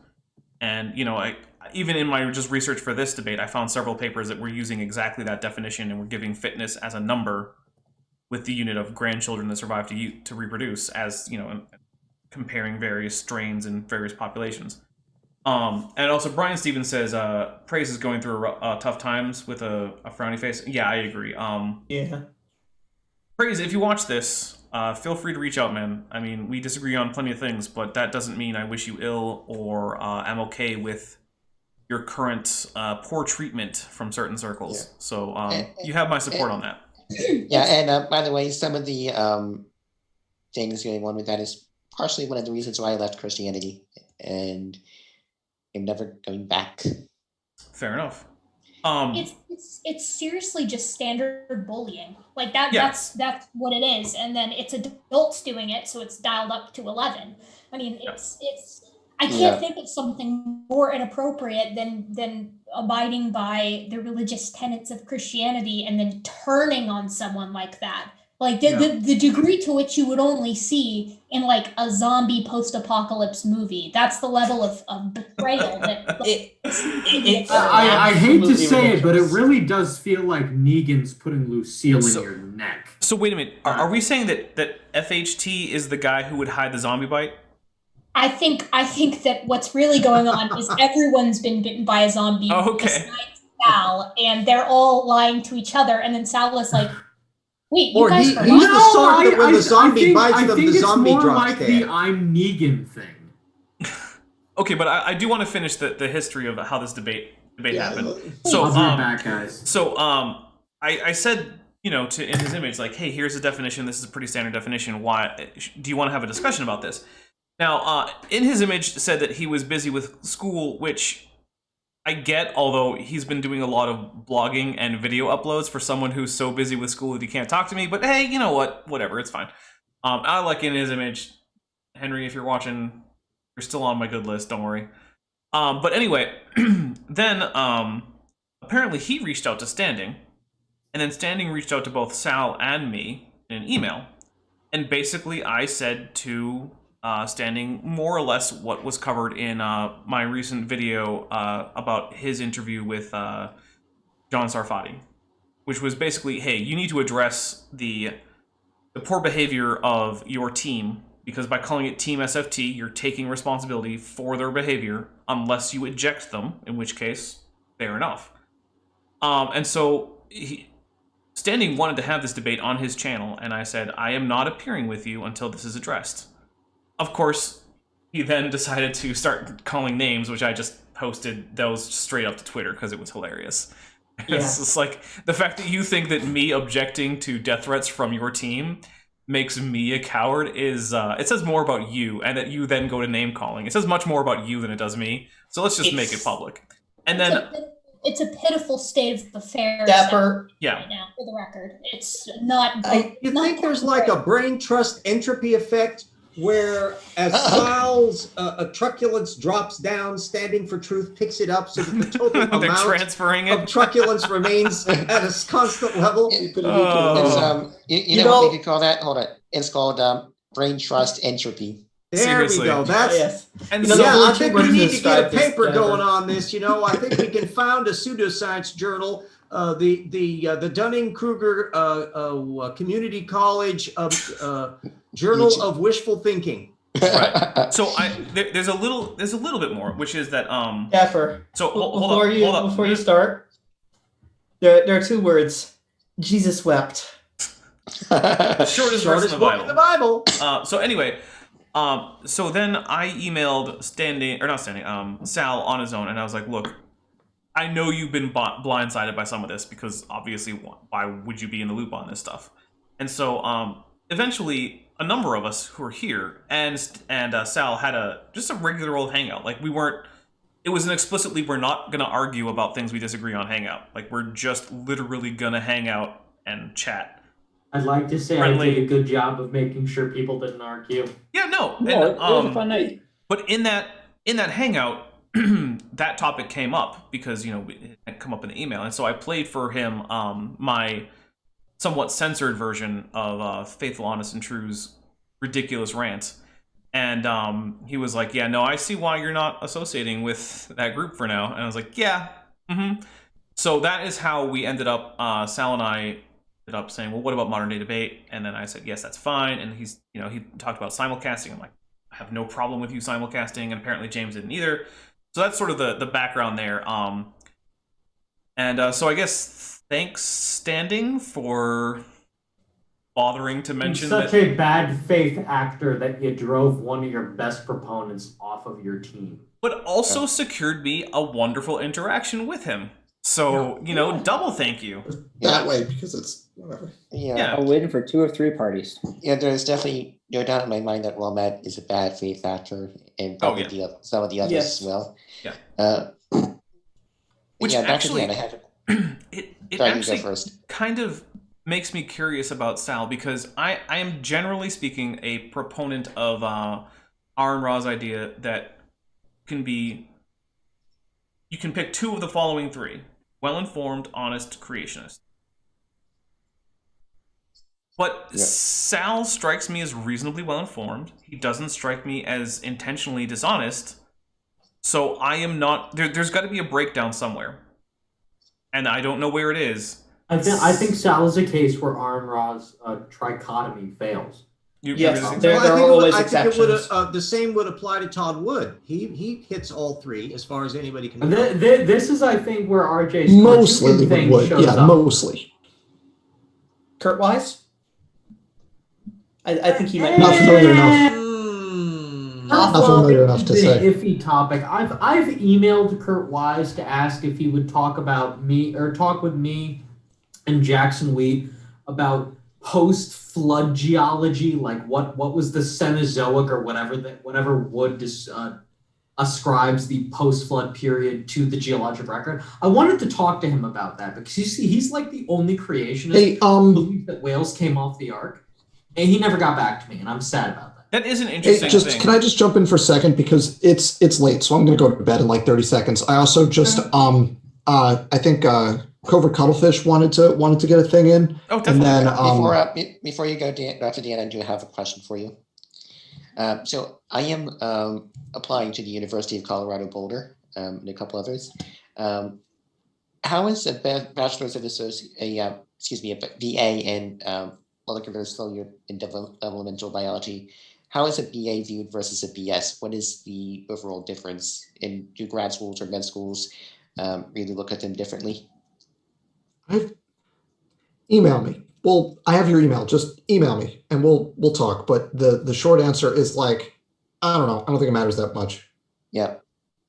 And, you know, even in my just research for this debate, I found several papers that were using exactly that definition and were giving fitness as a number with the unit of grandchildren that survive to reproduce, as, you know, comparing various strains and various populations. And also Brian Stevens says, Praise is going through tough times with a frowny face. Yeah, I agree. Yeah. Praise, if you watch this, feel free to reach out, man. I mean, we disagree on plenty of things, but that doesn't mean I wish you ill or I'm okay with your current poor treatment from certain circles. Yeah. So you have my support on that. Yeah, and by the way, some of the things going on with that is partially one of the reasons why I left Christianity, and I'm never going back. Fair enough. It's seriously just standard bullying. Like that. Yeah. That's what it is. And then it's adults doing it, so it's dialed up to 11. I mean, it's. I can't think of something more inappropriate than abiding by the religious tenets of Christianity and then turning on someone like that. Like the degree to which you would only see in like a zombie post-apocalypse movie. That's the level of betrayal that I hate to say it, but it really does feel like Negan's putting Lucille in your neck. So wait a minute. Are we saying that FHT is the guy who would hide the zombie bite? I think that what's really going on is everyone's been bitten by a zombie besides Sal, and they're all lying to each other, and then Sal was like, wait, you guys forgot? He's the sort that when the zombie bites them, the zombie drops like the I'm Negan thing. Okay, but I do want to finish the history of how this debate happened. So, I'll be back, guys. So, I said, you know, In His Image, like, hey, here's a definition. This is a pretty standard definition. Why do you want to have a discussion about this? Now, In His Image said that he was busy with school, which I get, although he's been doing a lot of blogging and video uploads for someone who's so busy with school that he can't talk to me. But hey, you know what? Whatever, it's fine. I like In His Image. Henry, if you're watching, you're still on my good list. Don't worry. But anyway, then apparently he reached out to Standing, and then Standing reached out to both Sal and me in an email. And basically I said to Standing more or less what was covered in my recent video about his interview with John Sarfati, which was basically, hey, you need to address the poor behavior of your team, because by calling it Team SFT, you're taking responsibility for their behavior, unless you eject them, in which case, fair enough. And so Standing wanted to have this debate on his channel, and I said, I am not appearing with you until this is addressed. Of course, he then decided to start calling names, which I just posted those straight up to Twitter because it was hilarious. Yeah. It's just like, the fact that you think that me objecting to death threats from your team makes me a coward is, it says more about you, and that you then go to name calling. It says much more about you than it does me, so let's just make it public. And then... It's a pitiful state of affairs Dapper. right now, for the record. It's not... You think there's like a brain trust entropy effect where as Sal's truculence drops down, Standing for Truth picks it up so that the total amount transferring it. of truculence remains at a constant level? It's, you know what we could call that? Hold on. It's called brain trust entropy. There Seriously. we go. That's Yes. And You know, so, the I only think two we words to need to get a describe this, paper Dapper. going on this. I think we can found a pseudoscience journal, the Dunning-Kruger Community College Journal of Wishful Thinking. right. So there's a little bit more, which is that Dapper. So hold Before you start, there are two words. Jesus wept. Shortest verse in the Bible. So anyway, so then I emailed Sal on his own, and I was like, look, I know you've been blindsided by some of this, because obviously, why would you be in the loop on this stuff? And so eventually, a number of us who were here and Sal had just a regular old hangout. Like, it was an explicitly, we're not gonna argue about things we disagree on hangout. Like, we're just literally gonna hang out and chat. I'd like to say Friendly. I did a good job of making sure people didn't argue. Yeah, no. No, And, it was a fun night. But in that hangout, that topic came up because, it had come up in the email. And so I played for him my somewhat censored version of Faithful, Honest, and True's ridiculous rant. And he was like, yeah, no, I see why you're not associating with that group for now. And I was like, yeah. So that is how we ended up, Sal and I ended up saying, well, what about modern day debate? And then I said, yes, that's fine. And he talked about simulcasting. I'm like, I have no problem with you simulcasting. And apparently James didn't either. So that's sort of the background there. So I guess thanks, Standing, for bothering to mention You're such a bad faith actor that you drove one of your best proponents off of your team. But also secured me a wonderful interaction with him. So, double thank you. That way, because it's whatever. Yeah. I'm waiting for 2 or 3 parties. Yeah, there's definitely no doubt in my mind that Wilmette is a bad faith actor, and probably some of the others as well. Yeah. Which actually, it actually go first. kind of makes me curious about Sal, because I am generally speaking a proponent of Aaron Ra's idea that you can pick 2 of the following 3: well-informed, honest, creationist. But Sal strikes me as reasonably well-informed. He doesn't strike me as intentionally dishonest. So I am not... There's got to be a breakdown somewhere. And I don't know where it is. I think Sal is a case where Aaron Ra's trichotomy fails. There are always exceptions. The same would apply to Todd Wood. He hits all 3 as far as anybody can. This is, I think, where RJ's Mostly thing would. shows Yeah, up. mostly. Kurt Wise? I think he might Not familiar enough. Not familiar enough to say. Iffy topic. I've emailed Kurt Wise to ask if he would talk with me and Jackson Wheat about post-flood geology, like what was the Cenozoic or whatever Wood ascribes the post-flood period to the geologic record. I wanted to talk to him about that because he's like the only creationist who believes that whales came off the ark, and he never got back to me, and I'm sad about that. That is an interesting thing. Can I just jump in for a second, because it's late, so I'm going to go to bed in like 30 seconds. I also just I think Covert Cuttlefish wanted to get a thing in. Oh, definitely. And then before you go, Dr. Dan, I do have a question for you. So I am applying to the University of Colorado Boulder and a couple others. how is a bachelor's of a BA in molecular cellular and developmental biology? How is a BA viewed versus a BS? What is the overall difference? And do grad schools or med schools really look at them differently? Email me. Well, I have your email. Just email me and we'll talk. But the short answer is like, I don't know. I don't think it matters that much. Yeah.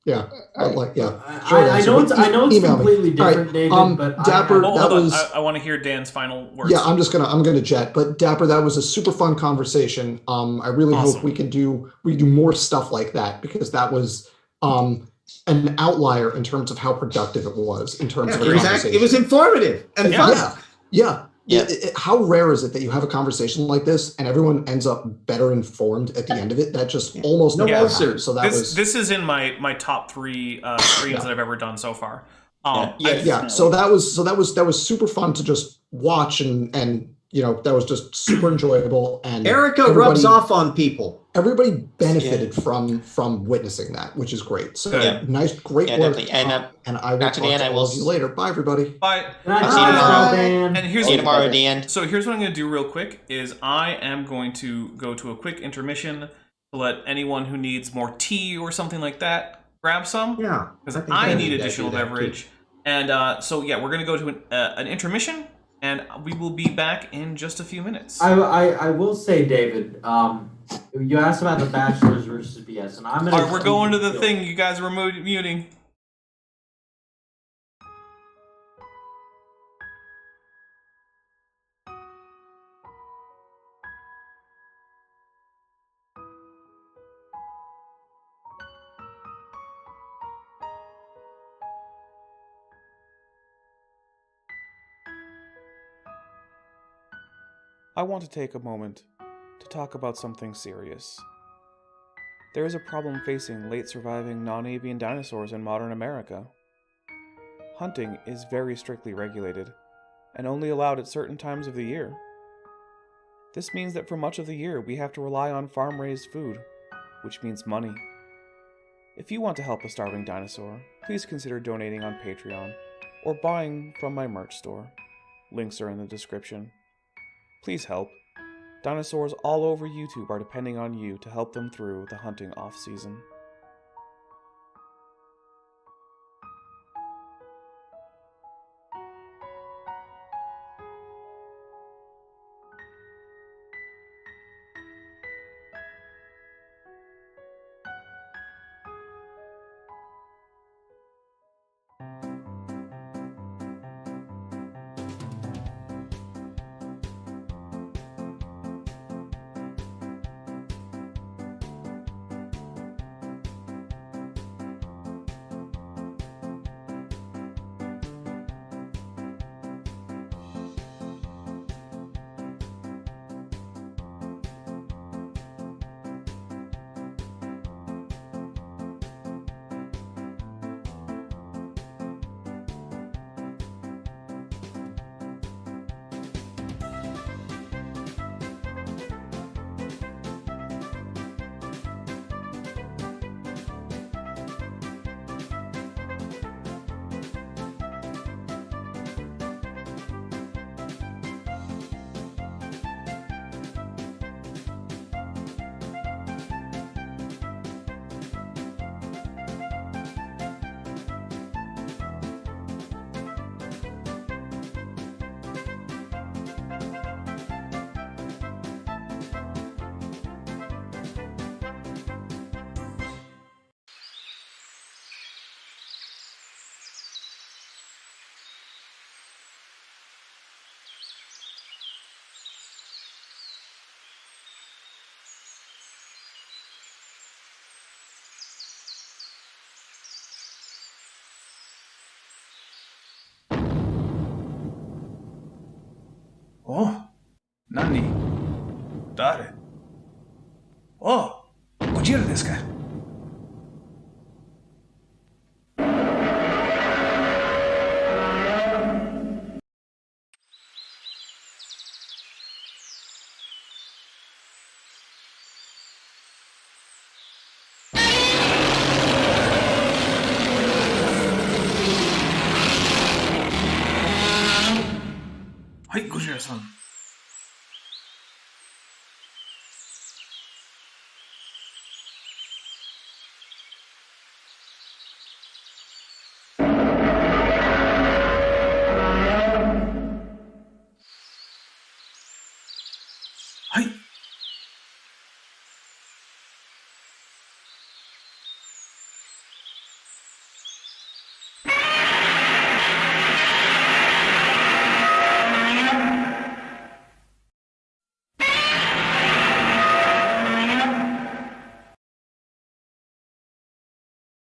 Yeah. Right. Like, yeah. I know it's completely different, right. David, but Dapper, hold on. I want to hear Dan's final words. Yeah, I'm gonna jet. But Dapper, that was a super fun conversation. I really hope we can do more stuff like that, because that was an outlier in terms of how productive it was in terms of a conversation. It was informative and fun. Yeah. How rare is it that you have a conversation like this and everyone ends up better informed at the end of it? That just almost never happens. So this is in my top 3 streams that I've ever done so far. So that was super fun to just watch, and that was just super enjoyable. And Erica rubs off on people. Everybody benefited from witnessing that, which is great. So nice, great work. Definitely. And I will talk to all of you later. Bye, everybody. Bye. I'll see you tomorrow. And See you tomorrow, Dan. So here's what I'm going to do real quick: is I am going to go to a quick intermission to let anyone who needs more tea or something like that grab some. Yeah, because I need additional beverage. And we're going to go to an intermission. And we will be back in just a few minutes. I will say, David, you asked about the bachelor's versus BS, and I'm gonna. We're going to the thing you guys were muting. I want to take a moment to talk about something serious. There is a problem facing late surviving non-avian dinosaurs in modern America. Hunting is very strictly regulated, and only allowed at certain times of the year. This means that for much of the year we have to rely on farm-raised food, which means money. If you want to help a starving dinosaur, please consider donating on Patreon, or buying from my merch store. Links are in the description. Please help. Dinosaurs all over YouTube are depending on you to help them through the hunting off-season. Oh, Nani? Dare? Oh, こちらですか?はい、ゴジラさん。はい。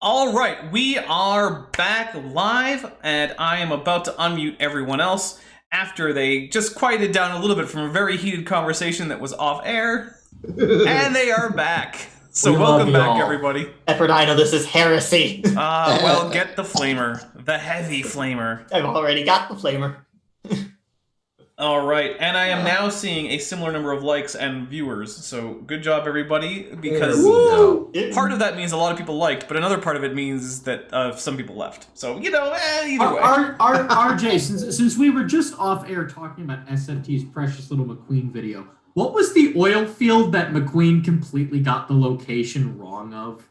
All right, we are back live, and I am about to unmute everyone else after they just quieted down a little bit from a very heated conversation that was off air, and they are back. So welcome back, everybody. Ephrodino, this is heresy. Well, get the flamer, the heavy flamer. I've already got the flamer. All right, and I am now seeing a similar number of likes and viewers, so good job, everybody, because part of that means a lot of people liked, but another part of it means that some people left. So, either way. RJ, since we were just off air talking about SFT's precious little McQueen video, what was the oil field that McQueen completely got the location wrong of?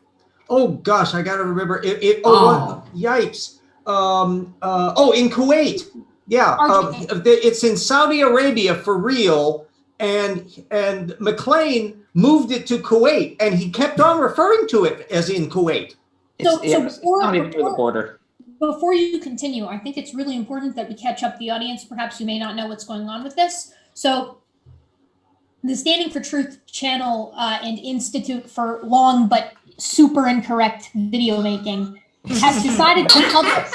Oh, gosh, I got to remember. Yikes. In Kuwait. Yeah, it's in Saudi Arabia for real, and McLean moved it to Kuwait, and he kept on referring to it as in Kuwait. It's not even near the border. Before you continue, I think it's really important that we catch up the audience. Perhaps you may not know what's going on with this. So the Standing for Truth channel and Institute for Long but Super Incorrect Video Making has decided to publish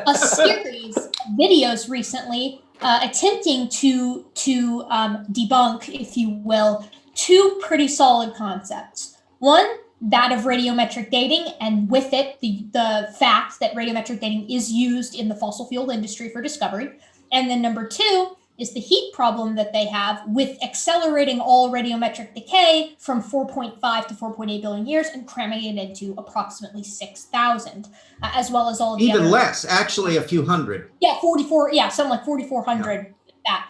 a series of videos recently attempting to debunk, if you will, two pretty solid concepts. One, that of radiometric dating, and with it, the fact that radiometric dating is used in the fossil fuel industry for discovery. And then number two is the heat problem that they have with accelerating all radiometric decay from 4.5 to 4.8 billion years and cramming it into approximately 6,000, as well as all of the Even other, less, actually a few hundred. Yeah, 44, yeah, something like 4,400, that.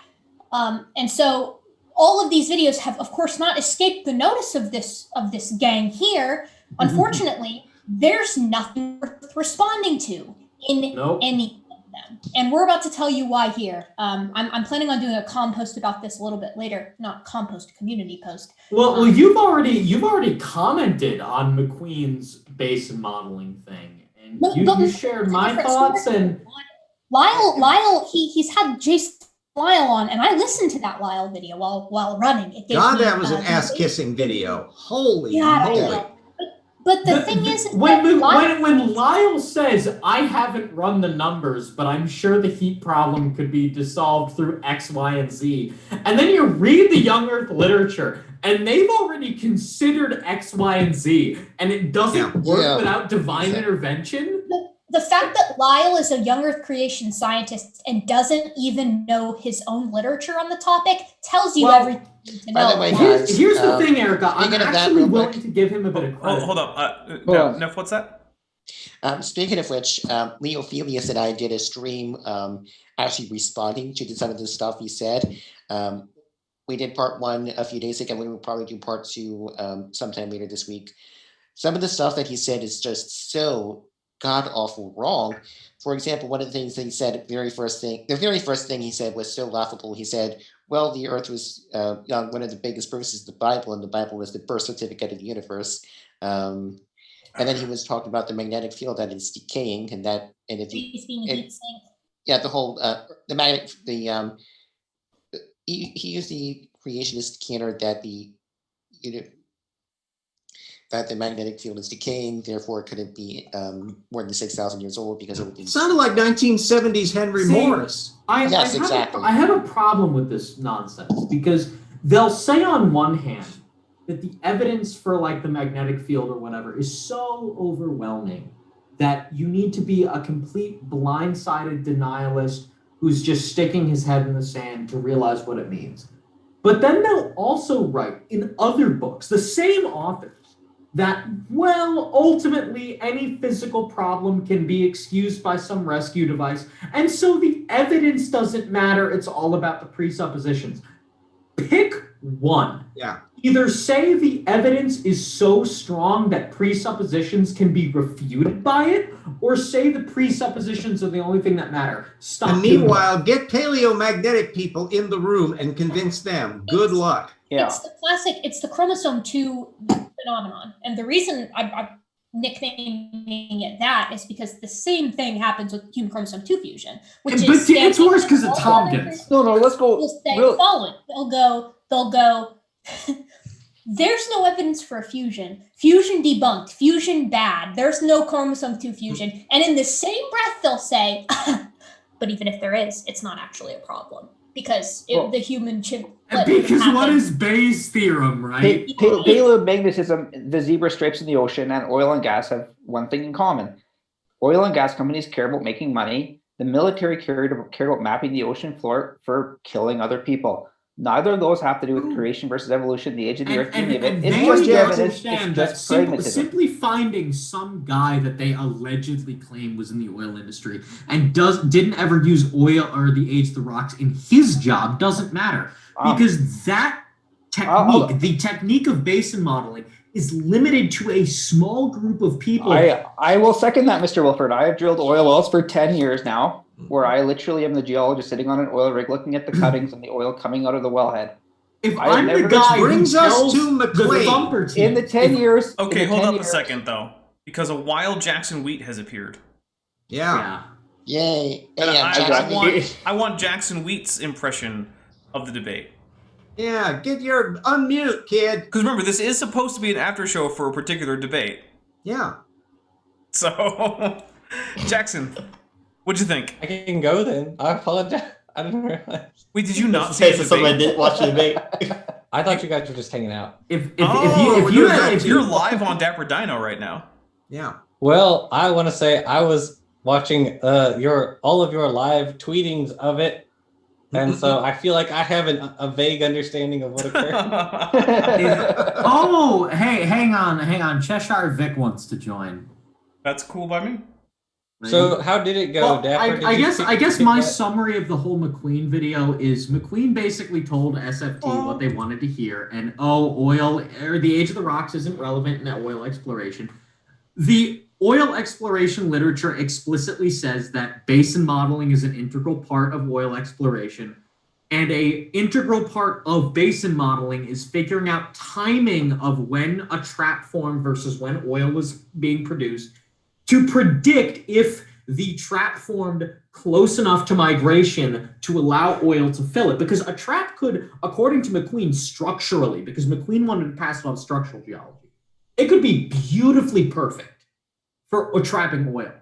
And so all of these videos have, of course, not escaped the notice of this gang here. Unfortunately, there's nothing worth responding to in any of them. And we're about to tell you why here. I'm planning on doing a compost about this a little bit later, not compost, community post. Well, you've already commented on McQueen's base modeling thing, and you shared my thoughts. And Lyle, he's had Jason Lyle on, and I listened to that Lyle video while running. It God, that was an ass-kissing video. Holy moly. But the thing is, when Lyle says, I haven't run the numbers, but I'm sure the heat problem could be dissolved through X, Y, and Z, and then you read the young Earth literature, and they've already considered X, Y, and Z, and it doesn't work without divine intervention. The fact that Lyle is a young Earth creation scientist and doesn't even know his own lititer on the topic tells you everything you need to know. By the way, guys, here's the thing, Erica. I'm actually willing to give him a bit of credit. Hold up. Neff, what's that? Speaking of which, Leo Felius and I did a stream actually responding to some of the stuff he said. We did part one a few days ago. We will probably do part two sometime later this week. Some of the stuff that he said is just so god awful wrong. For example, one of the things that he said, the very first thing he said was so laughable. He said, well, the earth was one of the biggest proofs is the Bible, and the Bible is the birth certificate of the universe. And then he was talking about the magnetic field that is decaying, and that the whole the magnetic he used the creationist counter that that the magnetic field is decaying, therefore it couldn't be more than 6,000 years old because it would be. Sounded like 1970s Henry Morris. I have a problem with this nonsense because they'll say on one hand that the evidence for like the magnetic field or whatever is so overwhelming that you need to be a complete blindsided denialist who's just sticking his head in the sand to realize what it means. But then they'll also write in other books, the same authors, that, well, ultimately any physical problem can be excused by some rescue device, and so the evidence doesn't matter, it's all about the presuppositions. Pick one. Yeah. Either say the evidence is so strong that presuppositions can be refuted by it, or say the presuppositions are the only thing that matter. Stop. And meanwhile, get paleomagnetic people in the room and convince them. Good luck. Yeah. It's the classic, it's the chromosome 2 phenomenon. And the reason I'm nicknaming it that is because the same thing happens with human chromosome 2 fusion, which But is it's worse because it's Hopkins. No, let's go. Will say the following. They'll go, there's no evidence for a fusion. Fusion debunked. Fusion bad. There's no chromosome 2 fusion. And in the same breath, they'll say, but even if there is, it's not actually a problem. Because the human chip. Because what is Bayes' theorem, right? Paleomagnetism, the zebra stripes in the ocean, and oil and gas have one thing in common. Oil and gas companies care about making money. The military cared about mapping the ocean floor for killing other people. Neither of those have to do with creation versus evolution, the age of the earth. It's just understand that simply finding some guy that they allegedly claim was in the oil industry and didn't ever use oil or the age of the rocks in his job doesn't matter, because that technique, the technique of basin modeling, is limited to a small group of people. I will second that, Mr. Wilford. I have drilled oil wells for 10 years now, where I literally am the geologist sitting on an oil rig looking at the cuttings and the oil coming out of the wellhead. If I'm the guy who brings us to McLean in the 10 years. Okay, hold up a second though, because a wild Jackson Wheat has appeared. Yeah. Yay! And Yeah, I want Jackson Wheat's impression of the debate. Yeah, get your unmute, kid. Because remember, this is supposed to be an after show for a particular debate. Yeah. So, Jackson, what'd you think? I can go then. I apologize. I didn't realize. Wait, did you not see the debate? I didn't watch the debate. I thought you guys were just hanging out. If you're live on Dapper Dino right now. Yeah. Well, I want to say I was watching all of your live tweetings of it. And so I feel like I have a vague understanding of what occurred. Oh, hey, hang on. Cheshire Vic wants to join. That's cool by me. So how did it go, Well, Dapper? I guess my summary of the whole McQueen video is McQueen basically told SFT what they wanted to hear, and oil or the age of the rocks isn't relevant in oil exploration. The oil exploration literature explicitly says that basin modeling is an integral part of oil exploration, and a integral part of basin modeling is figuring out timing of when a trap formed versus when oil was being produced to predict if the trap formed close enough to migration to allow oil to fill it. Because a trap could, according to McQueen, structurally, because McQueen wanted to pass it on structural geology, it could be beautifully perfect for trapping oil.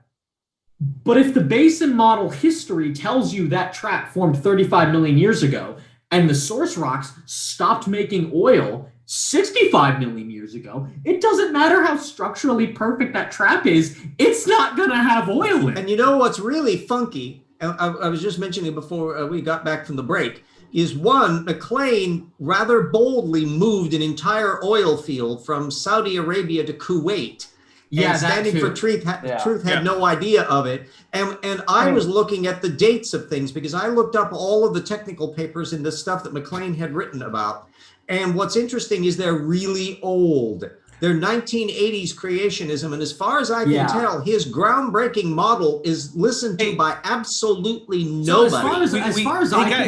But if the basin model history tells you that trap formed 35 million years ago and the source rocks stopped making oil 65 million years ago, it doesn't matter how structurally perfect that trap is, it's not going to have oil in it. And you know what's really funky, I was just mentioning before we got back from the break, is one, McLean rather boldly moved an entire oil field from Saudi Arabia to Kuwait. Yeah, and Standing for Truth had no idea of it. And I was looking at the dates of things because I looked up all of the technical papers and the stuff that McLean had written about. And what's interesting is they're really old. They're 1980s creationism. And as far as I can tell, his groundbreaking model is listened to by absolutely nobody.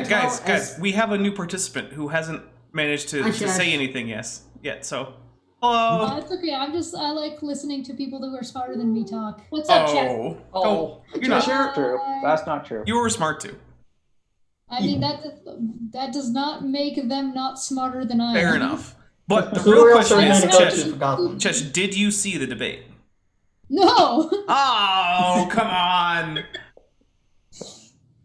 Guys, we have a new participant who hasn't managed to say anything yet. So, hello. It's okay. I like listening to people who are smarter than me talk. What's up, Chet? You're not true. That's not true. You were smart too. I mean, that does not make them not smarter than I am. Fair enough. But the real question is, Chesh, did you see the debate? No. Oh, come on.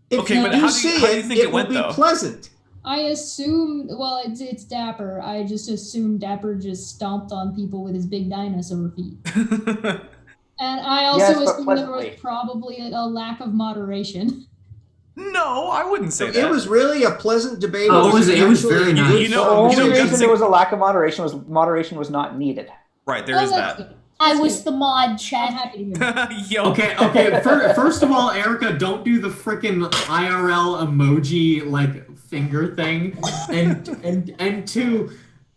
If you do see how do you think it went, will be pleasant. I assume, well, it's Dapper. I just assume Dapper just stomped on people with his big dinosaur feet. And I also assume there was probably a lack of moderation. No, I wouldn't say that. It was really a pleasant debate. It was very nice. The only reason there was a lack of moderation was not needed. Right, there is that. Good. I was the mod, chat. I'm happy to hear that. Yo. Okay. First of all, Erica, don't do the freaking IRL emoji like finger thing, and two,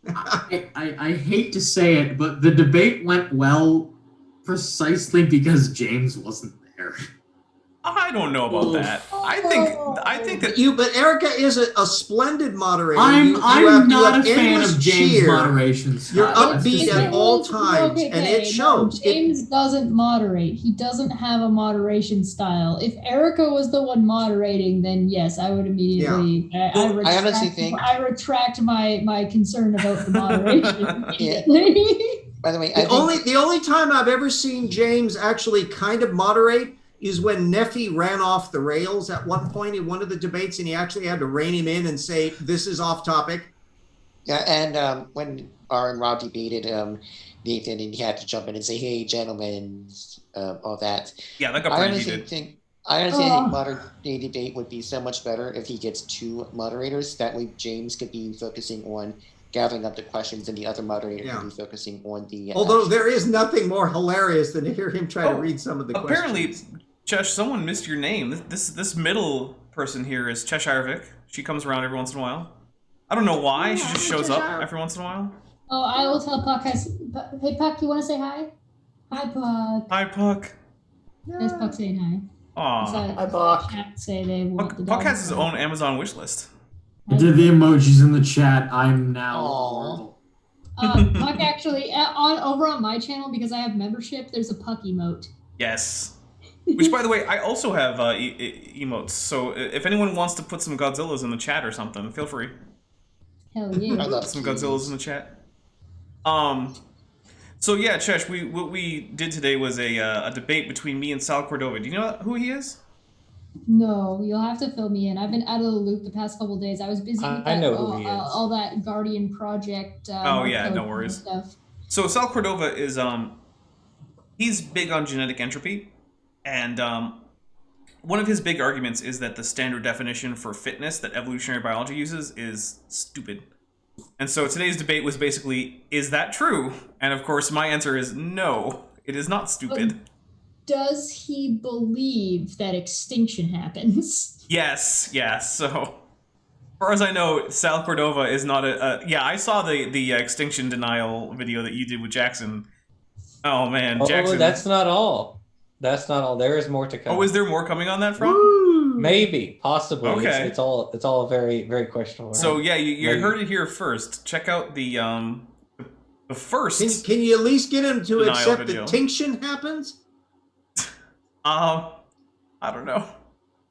I hate to say it, but the debate went well precisely because James wasn't there. I don't know about that. I think that But Erica is a splendid moderator. I'm not a fan endless of James' cheer. moderation style. You're upbeat at all times, and it shows. James doesn't moderate. He doesn't have a moderation style. If Erica was the one moderating, then yes, I would immediately. I honestly think I retract my concern about the moderation. By the way, The only time I've ever seen James actually kind of moderate is when Neffy ran off the rails at one point in one of the debates, and he actually had to rein him in and say, "This is off topic." Yeah, and when R and Rob debated Nathan, and he had to jump in and say, "Hey, gentlemen," all that. Yeah, that got pretty heated. I honestly think modern day debate would be so much better if he gets 2 moderators. That way, James could be focusing on gathering up the questions, and the other moderator could be focusing on the. Although there is nothing more hilarious than to hear him try to read some of the apparently, questions. Chesh, someone missed your name. This middle person here is Cheshire Vic. She comes around every once in a while. I don't know why. She just shows up every once in a while. Oh, I will tell Puck. Hey, Puck, you want to say hi? Hi, Puck. Hi, Puck. There's Puck saying hi. Aw. Hi, Puck. Say they want the Puck dog has his own Amazon wish list. I did the emojis in the chat. I'm now. Puck actually over on my channel, because I have membership, there's a Puck emote. Yes. Which, by the way, I also have emotes. So if anyone wants to put some Godzillas in the chat or something, feel free. Hell yeah. I love some Godzillas in the chat. So yeah, Chesh, what we did today was a debate between me and Sal Cordova. Do you know who he is? No, you'll have to fill me in. I've been out of the loop the past couple days. I was busy with I know who he is. all that Guardian project. Oh yeah, no worries. Stuff. So Sal Cordova is he's big on genetic entropy, and one of his big arguments is that the standard definition for fitness that evolutionary biology uses is stupid. And so today's debate was basically, is that true? And of course, my answer is no, it is not stupid. Does he believe that extinction happens? Yes. So, as far as I know, Sal Cordova is not yeah, I saw the extinction denial video that you did with Jackson. Oh man, Jackson. That's not all. That's not all. There is more to come. Oh, is there more coming on that front? Maybe, possibly. Okay. It's all very, very questionable. So yeah, you heard it here first. Check out the first. Can you at least get him to accept video. that tinction happens? I don't know,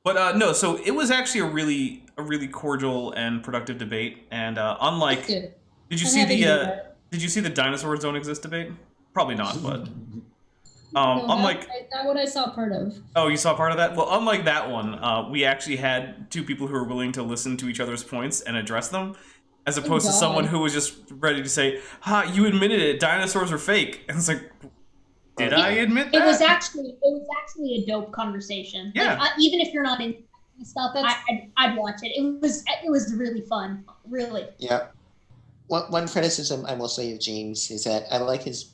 but no. So it was actually a really cordial and productive debate. And unlike, did you see the dinosaurs don't exist debate? Probably not, but unlike that one I saw part of. Oh, you saw part of that? Well, unlike that one, we actually had 2 people who were willing to listen to each other's points and address them, as opposed to someone who was just ready to say, "Ha, you admitted it. Dinosaurs are fake." And it's like, did I admit that? It was actually a dope conversation. Yeah. Like, even if you're not into stuff, I'd watch it. It was really fun. Really. Yeah. One criticism I will say of James is that I like his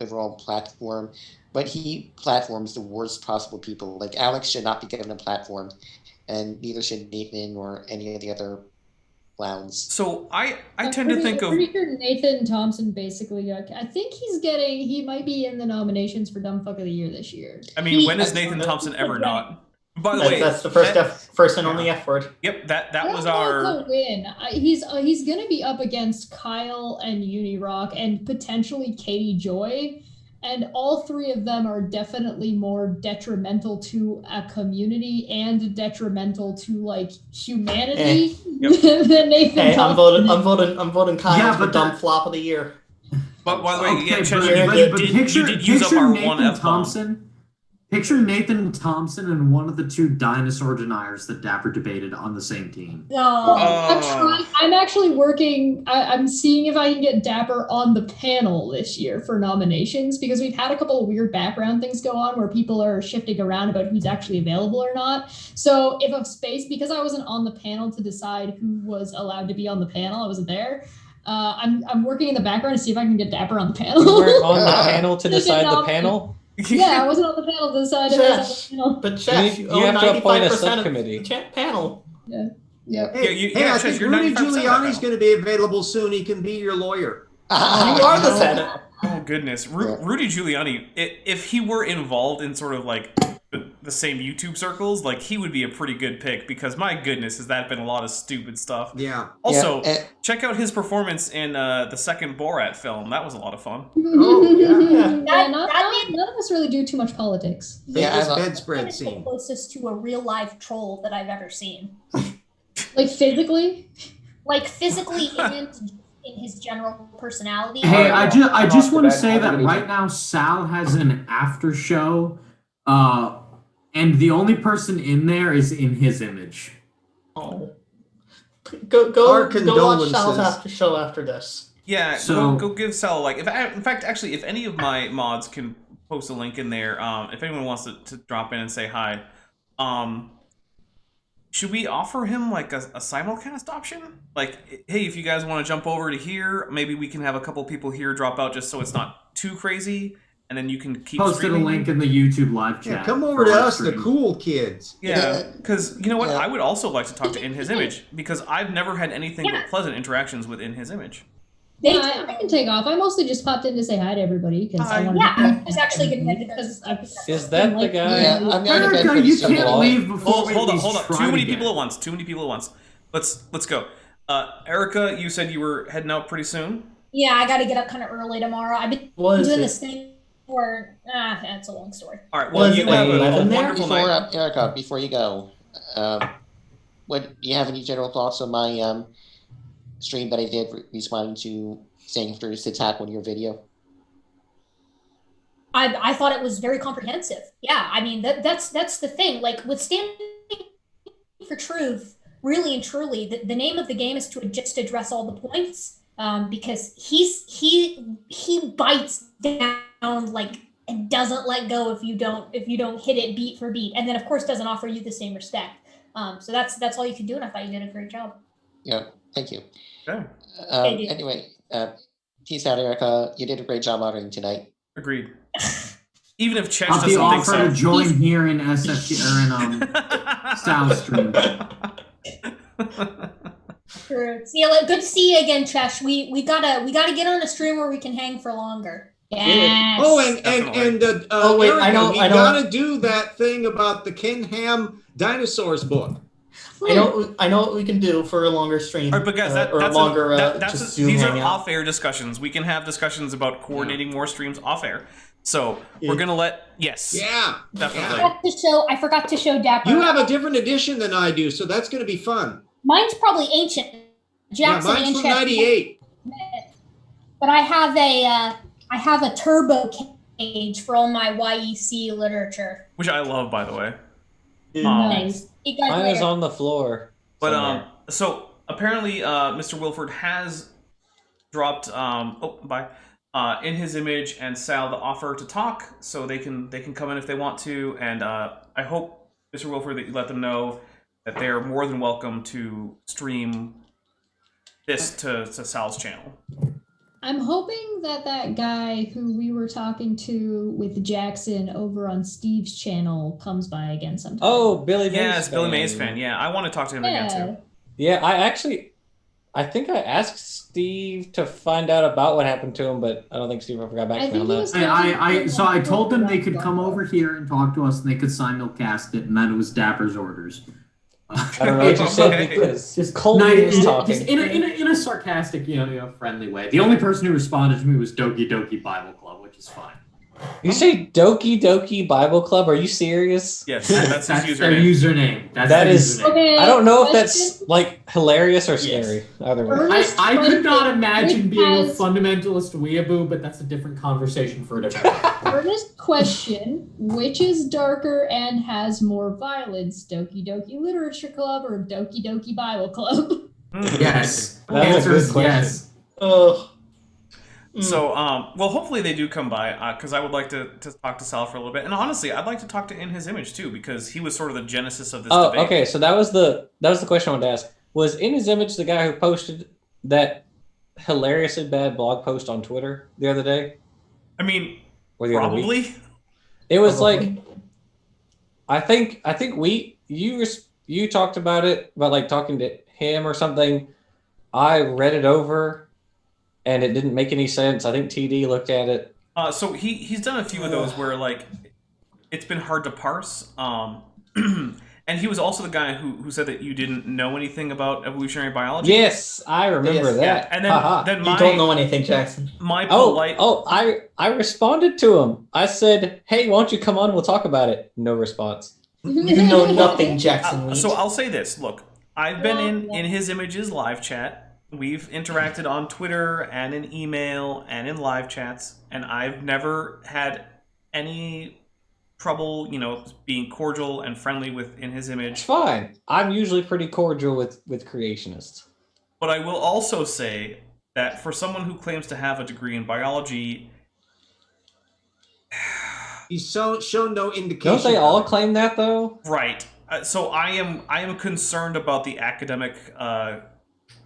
overall platform, but he platforms the worst possible people. Like, Alex should not be given a platform, and neither should Nathan or any of the other clowns. So I tend to think of... I'm pretty sure Nathan Thompson basically, I think he might be in the nominations for Dumb Fuck of the Year this year. I mean, when is Nathan Thompson ever not? By the way, that's the first and only F word. Yep, that was our win. He's gonna be up against Kyle and Unirock and potentially Katie Joy, and all 3 of them are definitely more detrimental to a community and detrimental to like humanity than Nathan Thompson. I'm voting Kyle for Dumb Flop of the Year. But by the way, you did use up our one F Thompson. Picture Nathan Thompson and one of the 2 dinosaur deniers that Dapper debated on the same team. I'm actually working. I'm seeing if I can get Dapper on the panel this year for nominations, because we've had a couple of weird background things go on where people are shifting around about who's actually available or not. So if a space, because I wasn't on the panel to decide who was allowed to be on the panel, I wasn't there. I'm working in the background to see if I can get Dapper on the panel. You weren't on the panel to decide the panel? Yeah, I wasn't on the panel to decide if I was on the panel. But Chef, You you have own to appoint a 95% of subcommittee. the panel. Yeah. Yep. Hey, I think you're Rudy 95% of that Giuliani's panel. going to be available soon. He can be your lawyer. You are the Senate. Oh goodness, Rudy Giuliani. If he were involved in sort of like the same YouTube circles, like he would be a pretty good pick because my goodness, has that been a lot of stupid stuff. Yeah. Also, check out his performance in the second Borat film. That was a lot of fun. Oh, yeah. None of us really do too much politics. Famous bedspread It's the scene. closest to a real life troll that I've ever seen. Like physically? Like physically and in his general personality. Hey, I just want to say that right now Sal has an after show, and the only person in there is in his image. Oh. Go watch condolences. Sal's after show after this. Yeah, So- go give Sal like in fact actually if any of my mods can post a link in there, if anyone wants to drop in and say hi, should we offer him like a simulcast option? Like, hey, if you guys want to jump over to here, maybe we can have a couple people here drop out just so it's not too crazy, and then you can keep Posted streaming. a link in the YouTube live chat. Yeah, come over to us, the cool kids. Yeah, because you know what? I would also like to talk to In His Image because I've never had anything but pleasant interactions with In His Image. Yeah, I can take off. I mostly just popped in to say hi to everybody because I wanted I was actually going to because Is that the guy? Yeah, I'm going to bed Erica, pretty you soon. can't leave before Hold we on. try Too many to people get- at once. Too many people at once. Let's go. Erica, you said you were heading out pretty soon. Yeah, I got to get up kind of early tomorrow. I've been What is doing it? this thing where that's a long story. All right. Well, Was you it have like a 11 there? wonderful Before, night. Erica, before you go, what do you have any general thoughts on my stream that I did responding to Sanctor's attack on your video? I thought it was very comprehensive. Yeah, I mean that's the thing. Like with standing for truth, really and truly, the name of the game is to just address all the points. Because he bites down like and doesn't let go if you don't hit it beat for beat, and then of course doesn't offer you the same respect. So that's all you can do, and I thought you did a great job. Yeah, thank you. Okay. Anyway, peace out, Erica. You did a great job moderating tonight. Agreed. Even if Chesh I'll be doesn't think offered so. to join here in SFG or in Sal's stream. Sure. See you. Good to see you again, Chesh. We gotta get on a stream where we can hang for longer. Yes. Oh, and Erica, I know. gotta do that thing about the Ken Ham dinosaurs book. I know what we can do for a longer stream. All right, but guys, these are off-air discussions. We can have discussions about coordinating more streams off-air. So we're gonna let definitely. I forgot to show Dapper. You have a different edition than I do, so that's gonna be fun. Mine's probably ancient. Jackson mine's ancient. from '98. But I have a turbo cage for all my YEC literature. Which I love, by the way. Nice. You guys Mine is later. on the floor. But so apparently, Mr. Wilford has dropped In His Image and Sal the offer to talk, so they can come in if they want to, and I hope, Mr. Wilford, that you let them know that they are more than welcome to stream this to Sal's channel. I'm hoping that guy who we were talking to with Jackson over on Steve's channel comes by again sometime. Oh, Billy Mays. Yes, Billy Mays fan. Yeah, I want to talk to him again too. Yeah, I think I asked Steve to find out about what happened to him, but I don't think Steve ever got back to me on that. So I told them they could come over here and talk to us, and they could simulcast it, and that it was Dapper's orders. I don't know what you said because just Colby was talking. Just in a sarcastic, friendly way. The only person who responded to me was Doki Doki Bible Club, which is fine. You say Doki Doki Bible Club? Are you serious? Yes, that's his their username. That is. Okay, I don't know if that's like hilarious or scary. Either way. I could not imagine being a fundamentalist weeaboo, but that's a different conversation for a different time. Earnest question: which is darker and has more violence, Doki Doki Literature Club or Doki Doki Bible Club? Yes. That's Answer a good is question. yes. So, well, hopefully they do come by, because I would like to talk to Sal for a little bit. And honestly, I'd like to talk to In His Image, too, because he was sort of the genesis of this debate. Okay, so that was the question I wanted to ask. Was In His Image the guy who posted that hilariously bad blog post on Twitter the other day? I mean, or the other probably. week? It was like, I think you talked about it, about like talking to him or something. I read it over, and it didn't make any sense. I think TD looked at it. So he's done a few of those where like it's been hard to parse. And he was also the guy who said that you didn't know anything about evolutionary biology. Yes, I remember that. Yeah. And then you don't know anything, Jackson. My polite. I responded to him. I said, "Hey, why don't you come on? We'll talk about it." No response. You know nothing, Jackson. So I'll say this. Look, I've been in his images live chat. We've interacted on Twitter and in email and in live chats, and I've never had any trouble, being cordial and friendly within his image. It's fine. I'm usually pretty cordial with creationists. But I will also say that for someone who claims to have a degree in biology, he's shown no indication. Don't they all claim that though? Right. So I am concerned about the academic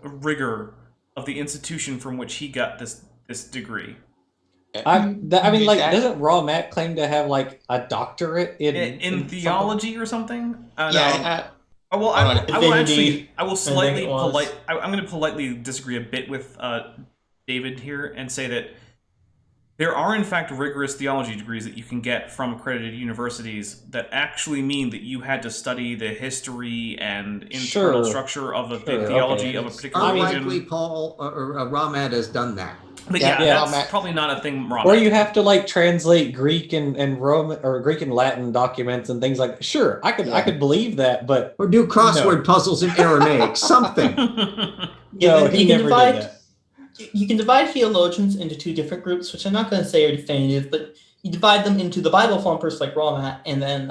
rigor of the institution from which he got this degree. I mean, like, doesn't Raw Matt claim to have like a doctorate in theology or something? Yeah. I will slightly I'm going to politely disagree a bit with David here and say that there are in fact rigorous theology degrees that you can get from accredited universities that actually mean that you had to study the history and internal structure of the theology of a particular region. Unlikely Paul or Ramad has done that. But that's probably not a thing. Or you have to like translate Greek and Roman or Greek and Latin documents and things like that. Sure, I could believe that, but or do crossword puzzles in Aramaic, something. You can divide theologians into two different groups, which I'm not going to say are definitive, but you divide them into the Bible thumpers like Ramat, and then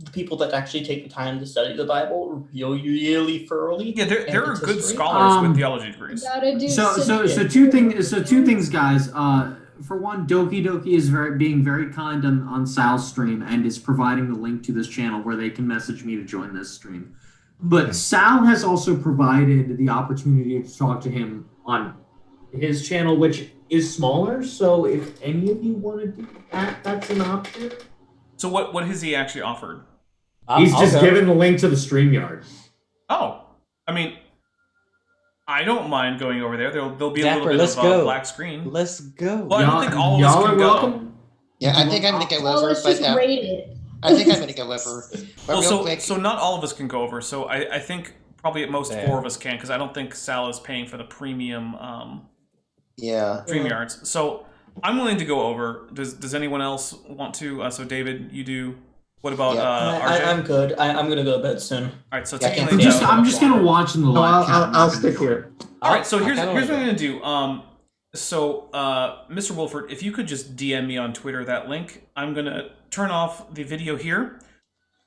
the people that actually take the time to study the Bible really thoroughly. Yeah, there are good scholars with theology degrees. So two things, guys. For one, Doki Doki is being very kind on Sal's stream and is providing the link to this channel where they can message me to join this stream. But Sal has also provided the opportunity to talk to him on his channel, which is smaller. So if any of you want to do that, that's an option. So what has he actually offered? He's just given the link to the StreamYard. Oh, I mean, I don't mind going over there. There'll be Dapper, a little bit of a black screen. Let's go. Well, I don't think all of us can go. Yeah, I think I'm going to go over. Let's just rate it. I think I'm going to go over. But so not all of us can go over. So I think probably at most 4 of us can, because I don't think Sal is paying for the premium StreamYards. So I'm willing to go over. Does anyone else want to? So David, you do. What about RJ? I'm good. I'm going to go to bed soon. All right, so I'm just going to watch in the live chat. I'll stick here. All right, so here's what I'm going to do. Mr. Wolford, if you could just DM me on Twitter that link, I'm going to turn off the video here,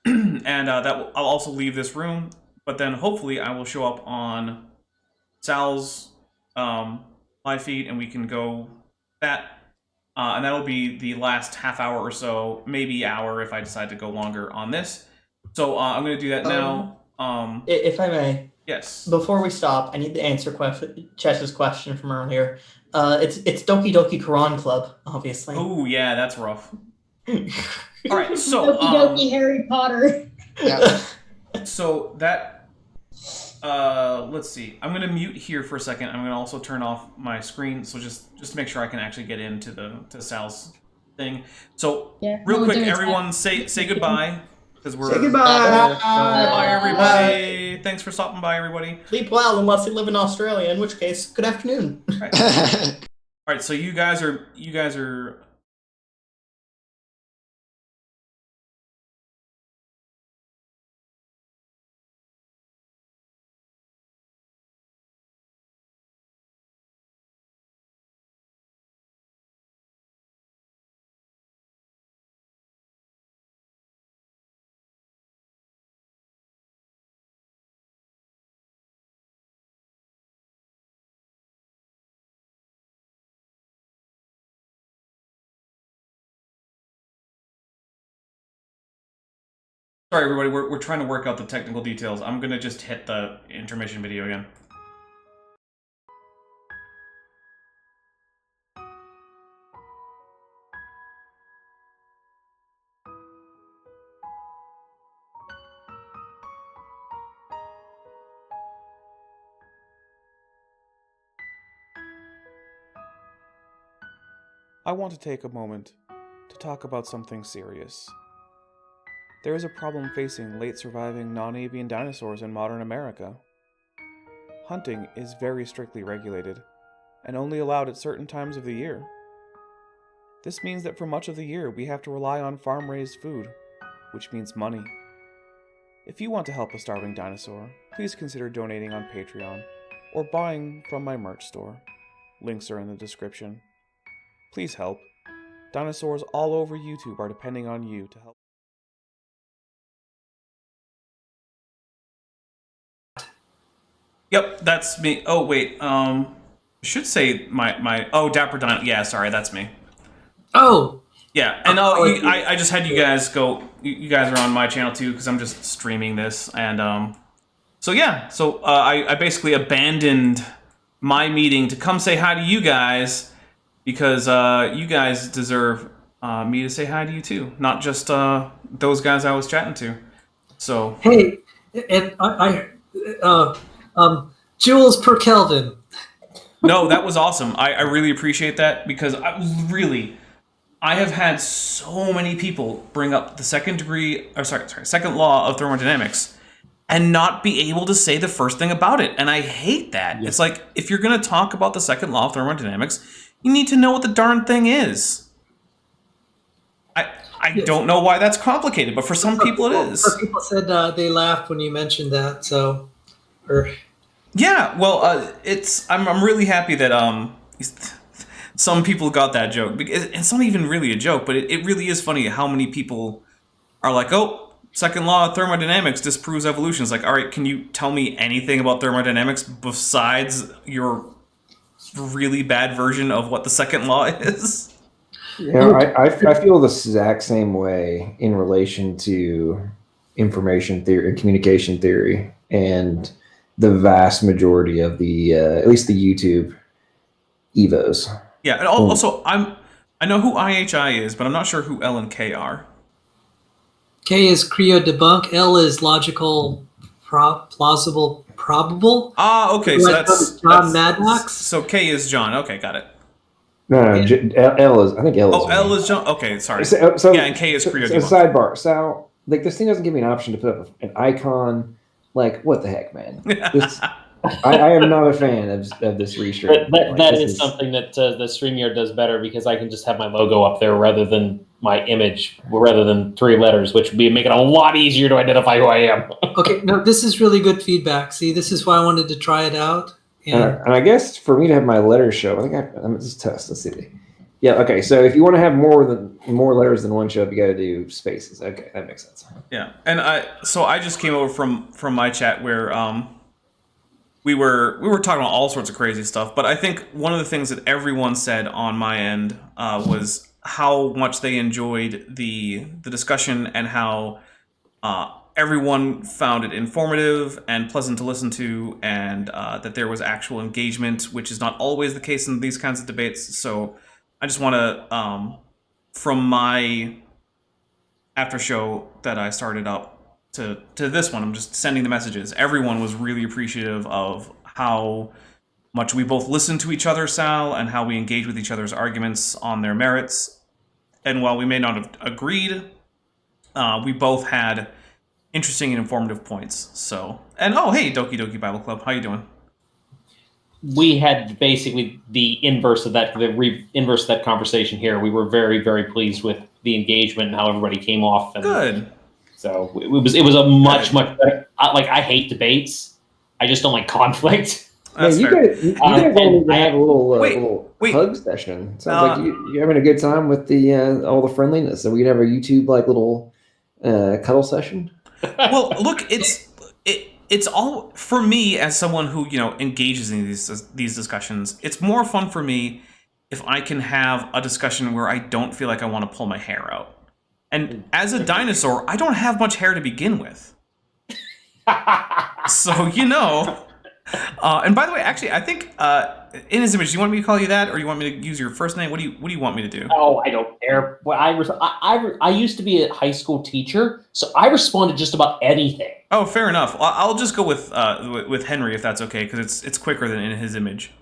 and I'll also leave this room. But then hopefully I will show up on Sal's live feed, and we can go that. And that'll be the last half hour or so, maybe hour if I decide to go longer on this. So I'm going to do that now. If I may. Yes. Before we stop, I need to answer Chess's question from earlier. It's Doki Doki Quran Club, obviously. Oh yeah, that's rough. All right, so Doki Doki Harry Potter. Yeah. So that. Let's see. I'm gonna mute here for a second. I'm gonna also turn off my screen, so just to make sure I can actually get into to Sal's thing. So real quick, everyone, say goodbye, because we're say goodbye. Bye, everybody. Thanks for stopping by, everybody. Sleep well, unless you live in Australia, in which case, good afternoon. All right. So you guys are. Sorry, everybody. We're trying to work out the technical details. I'm gonna just hit the intermission video again. I want to take a moment to talk about something serious. There is a problem facing late surviving non-avian dinosaurs in modern America. Hunting is very strictly regulated and only allowed at certain times of the year. This means that for much of the year we have to rely on farm-raised food, which means money. If you want to help a starving dinosaur, please consider donating on Patreon or buying from my merch store. Links are in the description. Please help. Dinosaurs all over YouTube are depending on you to help. Yep, that's me. Oh wait, I should say my Dapper Dino. Yeah, sorry, that's me. Oh. Yeah, and I just had you guys go. You guys are on my channel too because I'm just streaming this, and so yeah, so I basically abandoned my meeting to come say hi to you guys because you guys deserve me to say hi to you too, not just those guys I was chatting to. So hey, and joules per Kelvin. No, that was awesome. I really appreciate that because I have had so many people bring up the second law of thermodynamics and not be able to say the first thing about it. And I hate that. Yes. It's like, if you're going to talk about the second law of thermodynamics, you need to know what the darn thing is. I don't know why that's complicated, but for some people it is. Some people said they laughed when you mentioned that, so... Yeah, well, I'm really happy that some people got that joke. It's not even really a joke, but it really is funny how many people are like, oh, second law of thermodynamics disproves evolution. It's like, all right, can you tell me anything about thermodynamics besides your really bad version of what the second law is? Yeah, I feel the exact same way in relation to information theory and communication theory and the vast majority of the at least the YouTube evos. Yeah, and also I know who IHI is, but I'm not sure who L and K are. K is creo debunk. L is logical, plausible, probable. Ah, okay, so that's John Maddox. So K is John. Okay, got it. No, L is, I think L is. Oh, L is John. Okay, sorry. So yeah, and K is creo debunk. Sidebar. So like this thing doesn't give me an option to put up an icon. Like, what the heck, man? I am not a fan of this restream. That is something that the StreamYard does better because I can just have my logo up there rather than my image, rather than 3 letters, which would make it a lot easier to identify who I am. Okay, no, this is really good feedback. See, this is why I wanted to try it out. And I guess for me to have my letters show, I think I'm just test. Let's see. Yeah, okay. So if you want to have more letters than one show up, you got to do spaces. Okay, that makes sense. Yeah, and I just came over from my chat where we were talking about all sorts of crazy stuff, but I think one of the things that everyone said on my end was how much they enjoyed the discussion and how everyone found it informative and pleasant to listen to, and that there was actual engagement, which is not always the case in these kinds of debates. So I just want to, from my after show that I started up to this one, I'm just sending the messages. Everyone was really appreciative of how much we both listened to each other, Sal, and how we engage with each other's arguments on their merits. And while we may not have agreed, we both had interesting and informative points. So, and oh, hey, Doki Doki Bible Club, how you doing? We had basically the inverse of that, inverse of that conversation here. We were very, very pleased with the engagement and how everybody came off. And good. So it was a much better. I hate debates. I just don't like conflict. That's you guys wanted to have a little hug session. Sounds like you're having a good time with the all the friendliness. So we could have a YouTube little cuddle session. Well, look, it's all for me as someone who engages in these discussions. It's more fun for me if I can have a discussion where I don't feel like I want to pull my hair out. And as a dinosaur, I don't have much hair to begin with. So and by the way, actually, I think in his image, do you want me to call you that, or do you want me to use your first name? What do you want me to do? Oh, I don't care. Well, I used to be a high school teacher, so I responded just about anything. Oh, fair enough. I'll just go with Henry if that's okay, because it's quicker than in his image.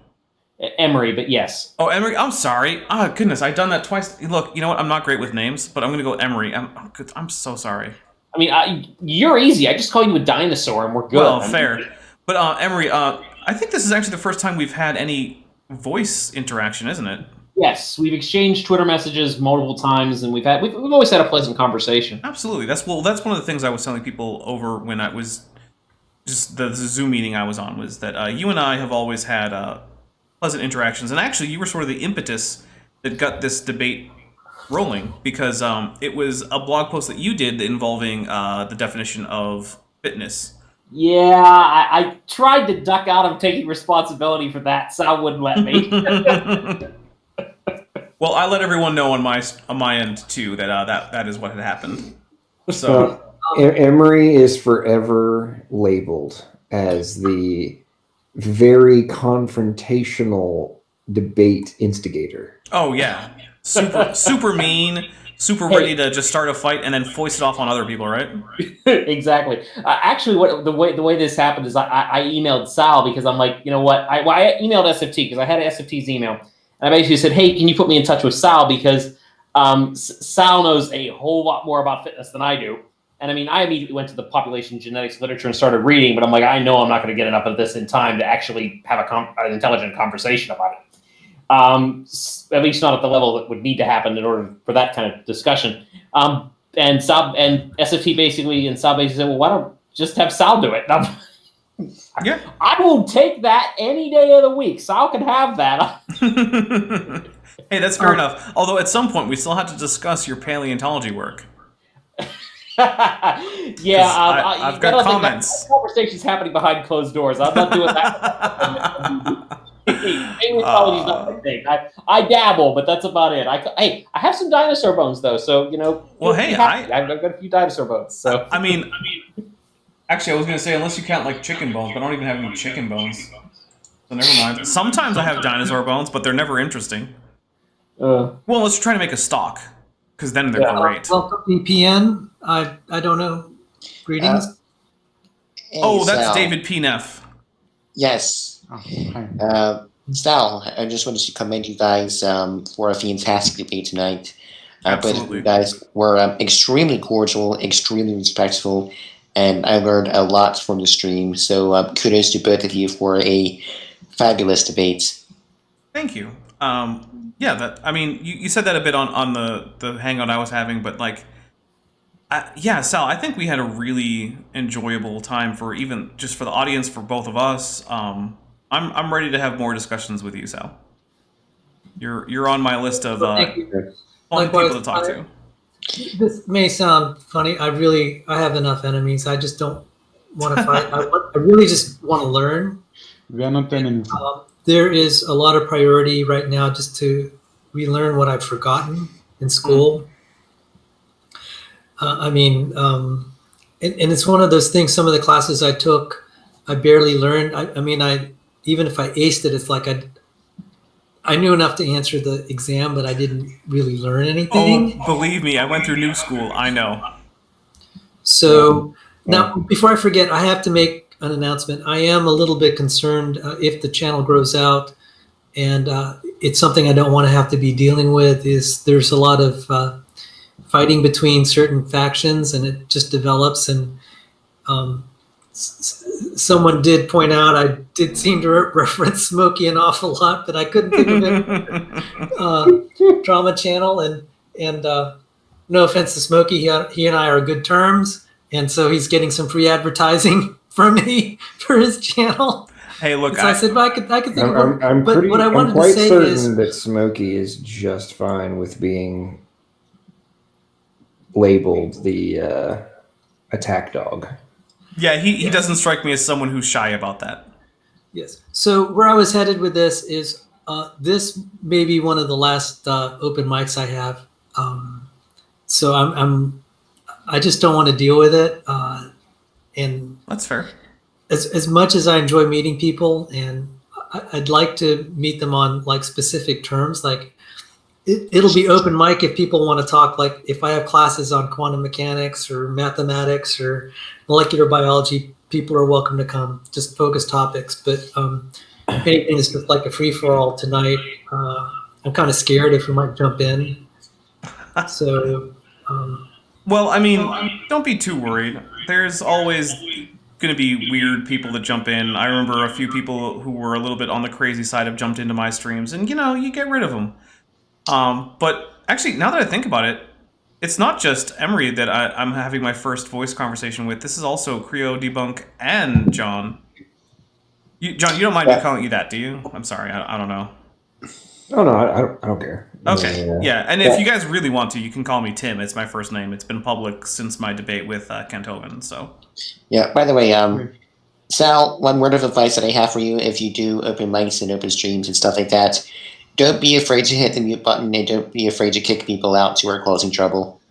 Emery, but yes. Oh, Emery. I'm sorry. Oh, goodness. I've done that twice. Look, you know what? I'm not great with names, but I'm going to go Emery. I'm so sorry. I mean, you're easy. I just call you a dinosaur and we're good. Well, fair. But Emery, I think this is actually the first time we've had any voice interaction, isn't it? Yes, we've exchanged Twitter messages multiple times, and we've always had a pleasant conversation. Absolutely. That's one of the things I was telling people over when I was just the Zoom meeting I was on, was that you and I have always had pleasant interactions, and actually you were sort of the impetus that got this debate rolling, because it was a blog post that you did involving the definition of fitness. Yeah, I tried to duck out of taking responsibility for that. Sal wouldn't let me. Well, I let everyone know on my end too that that is what had happened. So Emery is forever labeled as the very confrontational debate instigator. Oh yeah, super mean, super ready to just start a fight and then foist it off on other people, right? Exactly. Actually, the way this happened is I emailed Sal, because I'm like, you know what? I emailed SFT because I had SFT's email. And I basically said, hey, can you put me in touch with Sal? Because Sal knows a whole lot more about fitness than I do. And I mean, I immediately went to the population genetics literature and started reading, but I'm like, I know I'm not going to get enough of this in time to actually have an intelligent conversation about it. At least not at the level that would need to happen in order for that kind of discussion. And SFT basically, and Sal basically said, well, why don't just have Sal do it? Yeah, I will take that any day of the week. Sal can have that. Hey, that's fair enough. Although at some point we still have to discuss your paleontology work. Yeah, I've got comments. Conversations happening behind closed doors. I'm not doing that. Paleontology's not my thing. I dabble, but that's about it. I have some dinosaur bones though, so you know. Well, hey, I've got a few dinosaur bones. So I mean. Actually, I was going to say, unless you count, like, chicken bones, but I don't even have any chicken bones. So never mind. Sometimes I have dinosaur bones, but they're never interesting. Well, unless you're trying to make a stock, because then they're great. Welcome, VPN. I don't know. Greetings. Oh, that's David P. Neff. Yes. Sal, I just wanted to commend you guys for a fantastic debate tonight. But you guys were extremely cordial, extremely respectful, and I learned a lot from the stream. So kudos to both of you for a fabulous debate. Thank you. Yeah, I mean, you said that a bit on the hangout I was having, but like, yeah, Sal, I think we had a really enjoyable time for even just for the audience, for both of us. I'm ready to have more discussions with you, Sal. You're on my list of fun people to talk to. This may sound funny. I have enough enemies. I just don't want to fight. I really just want to learn. We are not enemies. There is a lot of priority right now just to relearn what I've forgotten in school. I mean, and it's one of those things. Some of the classes I took, I barely learned. I mean, even if I aced it, it's like I knew enough to answer the exam, but I didn't really learn anything. Oh, believe me, I went through new school. I know. So now, before I forget, I have to make an announcement. I am a little bit concerned if the channel grows out, and it's something I don't want to have to be dealing with. There's a lot of fighting between certain factions, and it just develops. And someone did point out I did seem to reference Smokey an awful lot, but I couldn't think of it. Drama channel, and no offense to Smokey, he and I are good terms, and so he's getting some free advertising from me for his channel. Hey, look, so I said, well, I could think of one. I'm but what I wanted quite to say certain is that Smokey is just fine with being labeled the attack dog. Yeah, he doesn't strike me as someone who's shy about that. Yes. So where I was headed with this is this may be one of the last open mics I have. So I just don't want to deal with it. And that's fair. As much as I enjoy meeting people, and I'd like to meet them on like specific terms, like it'll be open mic if people want to talk. Like if I have classes on quantum mechanics or mathematics or molecular biology, people are welcome to come. Just focus topics. But anything is just like a free for all tonight. I'm kind of scared if we might jump in. So. Well, I mean, don't be too worried. There's always going to be weird people that jump in. I remember a few people who were a little bit on the crazy side have jumped into my streams, and you get rid of them. But actually, now that I think about it, it's not just Emery that I'm having my first voice conversation with. This is also Creo, Debunk, and John. John, you don't mind me calling you that, do you? I'm sorry, I don't know. Oh no, I don't care. Okay, yeah, and if you guys really want to, you can call me Tim. It's my first name. It's been public since my debate with Kent Hovind, so. Yeah, by the way, Sal, one word of advice that I have for you, if you do open mics and open streams and stuff like that, don't be afraid to hit the mute button and don't be afraid to kick people out who are causing trouble.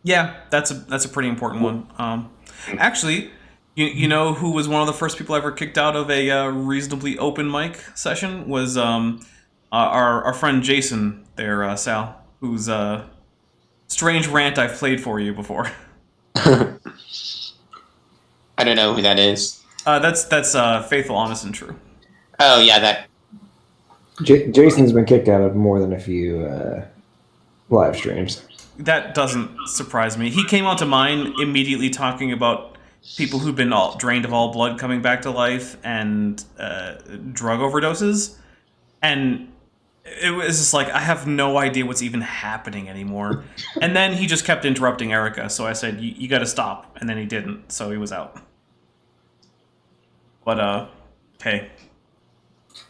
Yeah, that's a pretty important one. Actually, you know who was one of the first people I ever kicked out of a reasonably open mic session was our friend Jason there, Sal, whose strange rant I've played for you before. I don't know who that is. That's Faithful, Honest, and True. Oh yeah, that. Jason's been kicked out of more than a few live streams. That doesn't surprise me. He came onto mine immediately talking about people who've been drained of all blood coming back to life and drug overdoses, and it was just like, I have no idea what's even happening anymore. And then he just kept interrupting Erica, so I said, you got to stop, and then he didn't, so he was out. But hey.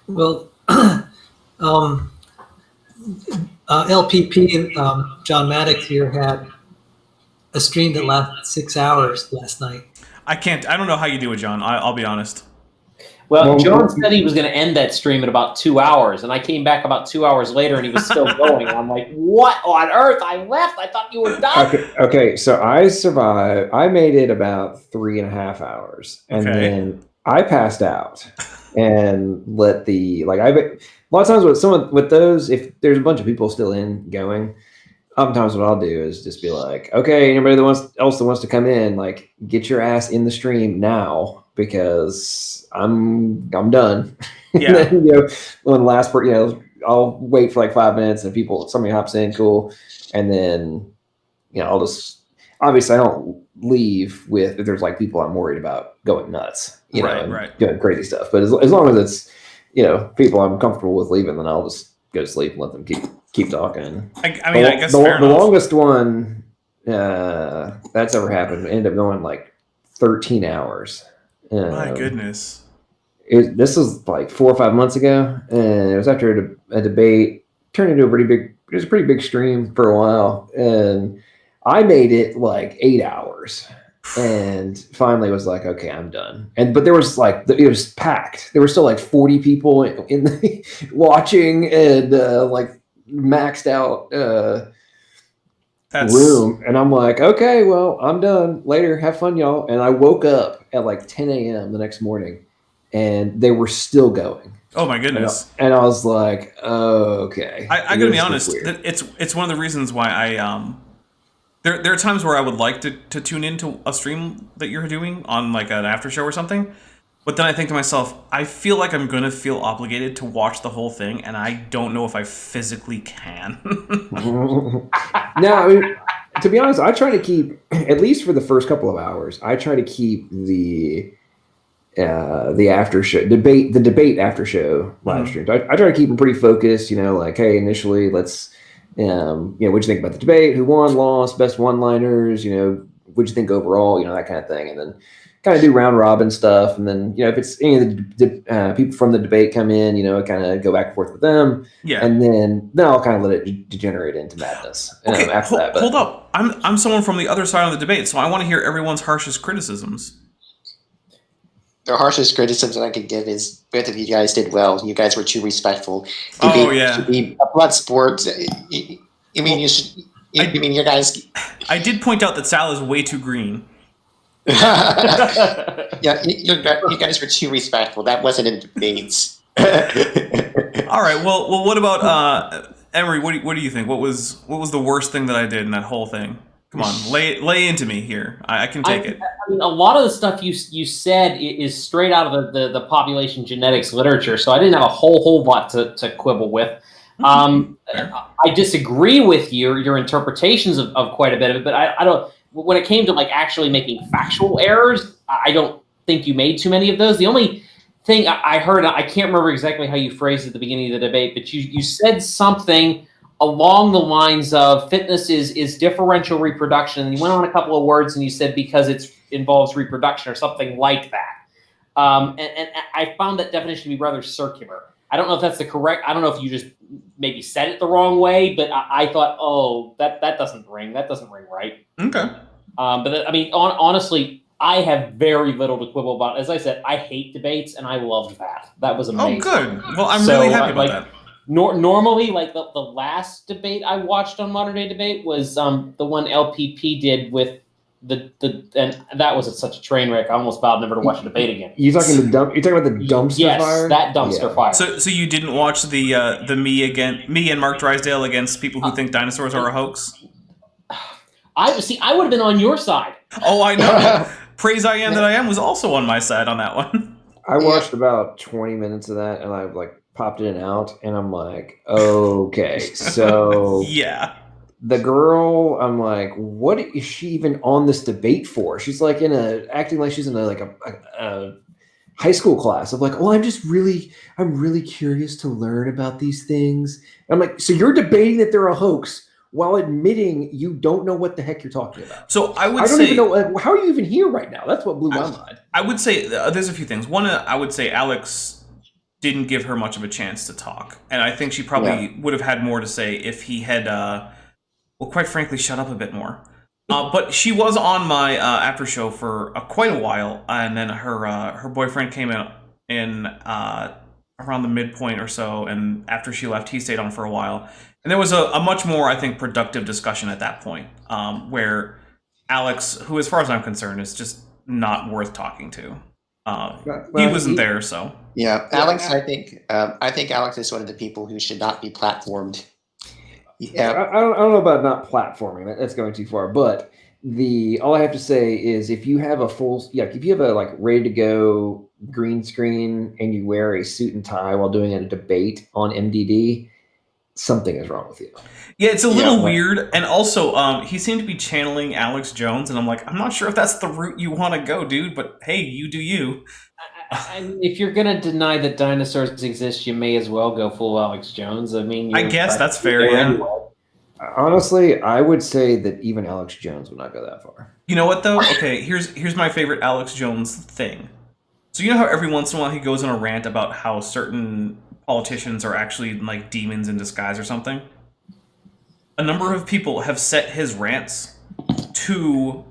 Well, LPP and John Maddox here had a stream that lasted 6 hours last night. I don't know how you do it, John. I'll be honest. Well, John said he was going to end that stream in about 2 hours, and I came back about 2 hours later, and he was still going. I'm like, what on earth? I left. I thought you were done. Okay, so I survived. I made it about 3.5 hours, and then I passed out and let a lot of times with those, if there's a bunch of people still going, sometimes what I'll do is just be like, okay, anybody else that wants to come in, like, get your ass in the stream now because I'm done. Yeah. And then, when the last part, I'll wait for like 5 minutes and somebody hops in, cool, and then I'll just obviously I don't leave if there's like people I'm worried about going nuts, and doing crazy stuff. But as long as it's people I'm comfortable with leaving, then I'll just go to sleep and let them keep talking. I guess the longest one that's ever happened ended up going like 13 hours. My goodness. This was like 4 or 5 months ago, and it was after a debate. Turned into it was a pretty big stream for a while, and I made it like 8 hours, and finally was like, okay, I'm done. But there was it was packed. There were still like 40 people in the watching, and like maxed out room. And I'm like, okay, well, I'm done. Later, have fun, y'all. And I woke up at like 10 a.m. the next morning, and they were still going. Oh my goodness! And I was like, oh, okay. I gotta be honest. It's one of the reasons why I there are times where I would like to tune into a stream that you're doing on like an after show or something, but then I think to myself, I feel like I'm gonna feel obligated to watch the whole thing, and I don't know if I physically can. No, I mean, to be honest, I try to keep, at least for the first couple of hours, I try to keep the after show debate after show live streams. I try to keep them pretty focused, like, hey, initially let's what'd you think about the debate, who won, lost, best one-liners, what'd you think overall, that kind of thing, and then kind of do round robin stuff, and then if it's any of the people from the debate come in, kind of go back and forth with them, and then I'll kind of let it degenerate into madness. Okay, after that, hold up, I'm someone from the other side of the debate, so I want to hear everyone's harshest criticisms. The harshest criticism I could give is both of you guys did well. You guys were too respectful. To be a blood sport. You guys. I did point out that Sal is way too green. Yeah, you guys were too respectful. That wasn't in debates. All right. Well, what about Emery? What do you think? What was the worst thing that I did in that whole thing? Come on, lay into me here. I can take it. I mean, a lot of the stuff you said is straight out of the population genetics literature, so I didn't have a whole lot to quibble with. I disagree with your interpretations of quite a bit of it, but I don't. When it came to like actually making factual errors, I don't think you made too many of those. The only thing I heard, I can't remember exactly how you phrased it at the beginning of the debate, but you said something along the lines of fitness is differential reproduction. And you went on a couple of words and you said because it involves reproduction or something like that. And I found that definition to be rather circular. I don't know if that's the correct, I don't know if you just maybe said it the wrong way, but I thought, oh, that doesn't ring right. Okay. But I mean, honestly, I have very little to quibble about. As I said, I hate debates, and I loved that. That was amazing. Oh, good. Well, I'm really happy about that. Normally, like the last debate I watched on Modern Day Debate was the one LPP did with and that was such a train wreck. I almost vowed never to watch a debate again. You're talking about the dumpster fire? Yes, that dumpster fire. So you didn't watch the me and Mark Drysdale against people who think dinosaurs are a hoax? I would have been on your side. Oh, I know. Praise I am that I am was also on my side on that one. I watched about 20 minutes of that, and I popped in and out, and I'm like, okay, so yeah. The girl, I'm like, what is she even on this debate for? She's like acting like she's in a high school class of like, oh, I'm really curious to learn about these things. And I'm like, so you're debating that they're a hoax while admitting you don't know what the heck you're talking about. So I don't say, even know, how are you even here right now? That's what blew my mind. I would say there's a few things. One, I would say Alex didn't give her much of a chance to talk. And I think she probably would have had more to say if he had, well, quite frankly, shut up a bit more. But she was on my after show for quite a while. And then her boyfriend came in around the midpoint or so. And after she left, he stayed on for a while. And there was a much more, I think, productive discussion at that point, where Alex, who, as far as I'm concerned, is just not worth talking to. He wasn't there, so. Yeah, Alex, I think Alex is one of the people who should not be platformed. Yeah, I don't know about not platforming. That's going too far. But all I have to say is, if you have if you have a ready to go green screen and you wear a suit and tie while doing a debate on MDD, something is wrong with you. Yeah, it's a little weird. And also, he seemed to be channeling Alex Jones, and I'm like, I'm not sure if that's the route you want to go, dude, but hey, you do you. I mean, if you're going to deny that dinosaurs exist, you may as well go full Alex Jones. I mean, I guess that's fair, yeah. Anyway. Honestly, I would say that even Alex Jones would not go that far. You know what, though? Okay, here's my favorite Alex Jones thing. So you know how every once in a while he goes on a rant about how certain politicians are actually like demons in disguise or something? A number of people have set his rants to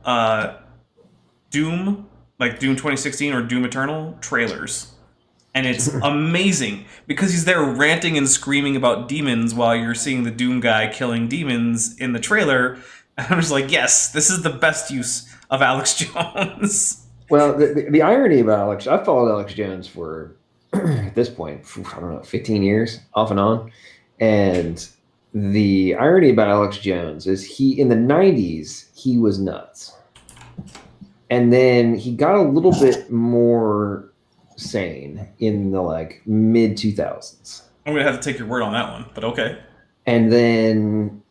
Doom, like Doom 2016 or Doom Eternal trailers. And it's amazing because he's there ranting and screaming about demons while you're seeing the Doom guy killing demons in the trailer. And I'm just like, yes, this is the best use of Alex Jones. Well, the irony about Alex, I've followed Alex Jones for, at this point, I don't know, 15 years, off and on. And the irony about Alex Jones is in the 90s, he was nuts. And then he got a little bit more sane in the mid 2000s. I'm gonna have to take your word on that one, but okay. And then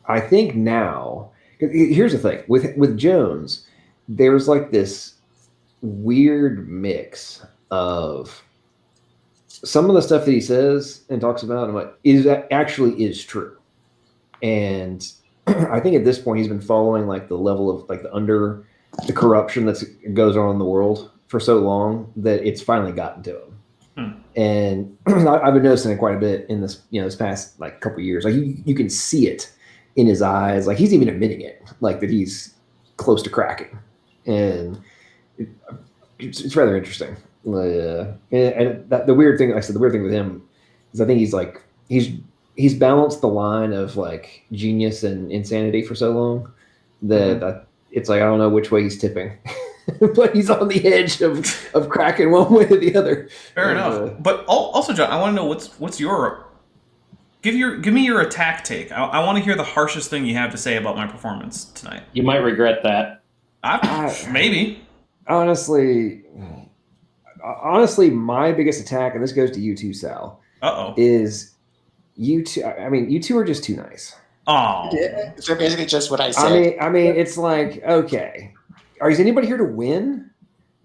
I think now, here's the thing with Jones, there's this weird mix of some of the stuff that he says and talks about. I'm like, is true, and I think at this point he's been following the level of the corruption that goes on in the world for so long that it's finally gotten to him. And I've been noticing it quite a bit in this past couple of years. You can see it in his eyes. He's even admitting it, that he's close to cracking, and it's rather interesting. And the weird thing, the weird thing with him is I think he's balanced the line of genius and insanity for so long that it's I don't know which way he's tipping. But he's on the edge of cracking one way or the other. Fair enough. But also, John, I want to know what's your give me your attack take. I want to hear the harshest thing you have to say about my performance tonight. You might regret that. Maybe. Honestly, my biggest attack, and this goes to you too, Sal. Is you two? I mean, you two are just too nice. Oh, so basically just what I said. I mean, it's like, okay, is anybody here to win?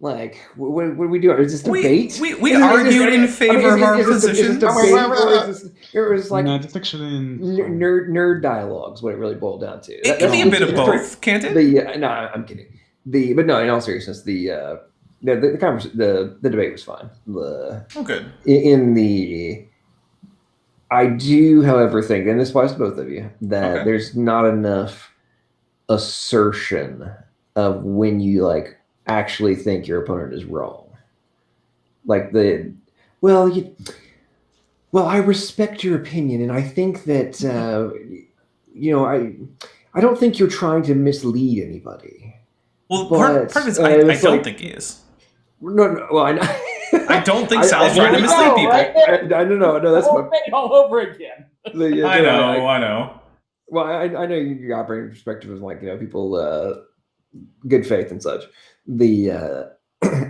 Like, what are we doing? Is this debate? We argued in favor of our position. It was like no, it's actually nerd dialogues. What it really boiled down to. It can be a bit of both, can't it? No, I'm kidding. But no, in all seriousness, the debate was fine. Good. I do, however, think, and this applies to both of you, that there's not enough assertion of when you like actually think your opponent is wrong. Like I respect your opinion, and I think that I don't think you're trying to mislead anybody. Well, part of it is I don't think he is. No. Well, I know. I don't think Sal's trying to mislead people. Right? No, that's my all over again. I know. Well, I know you operate in perspective of like people, good faith and such.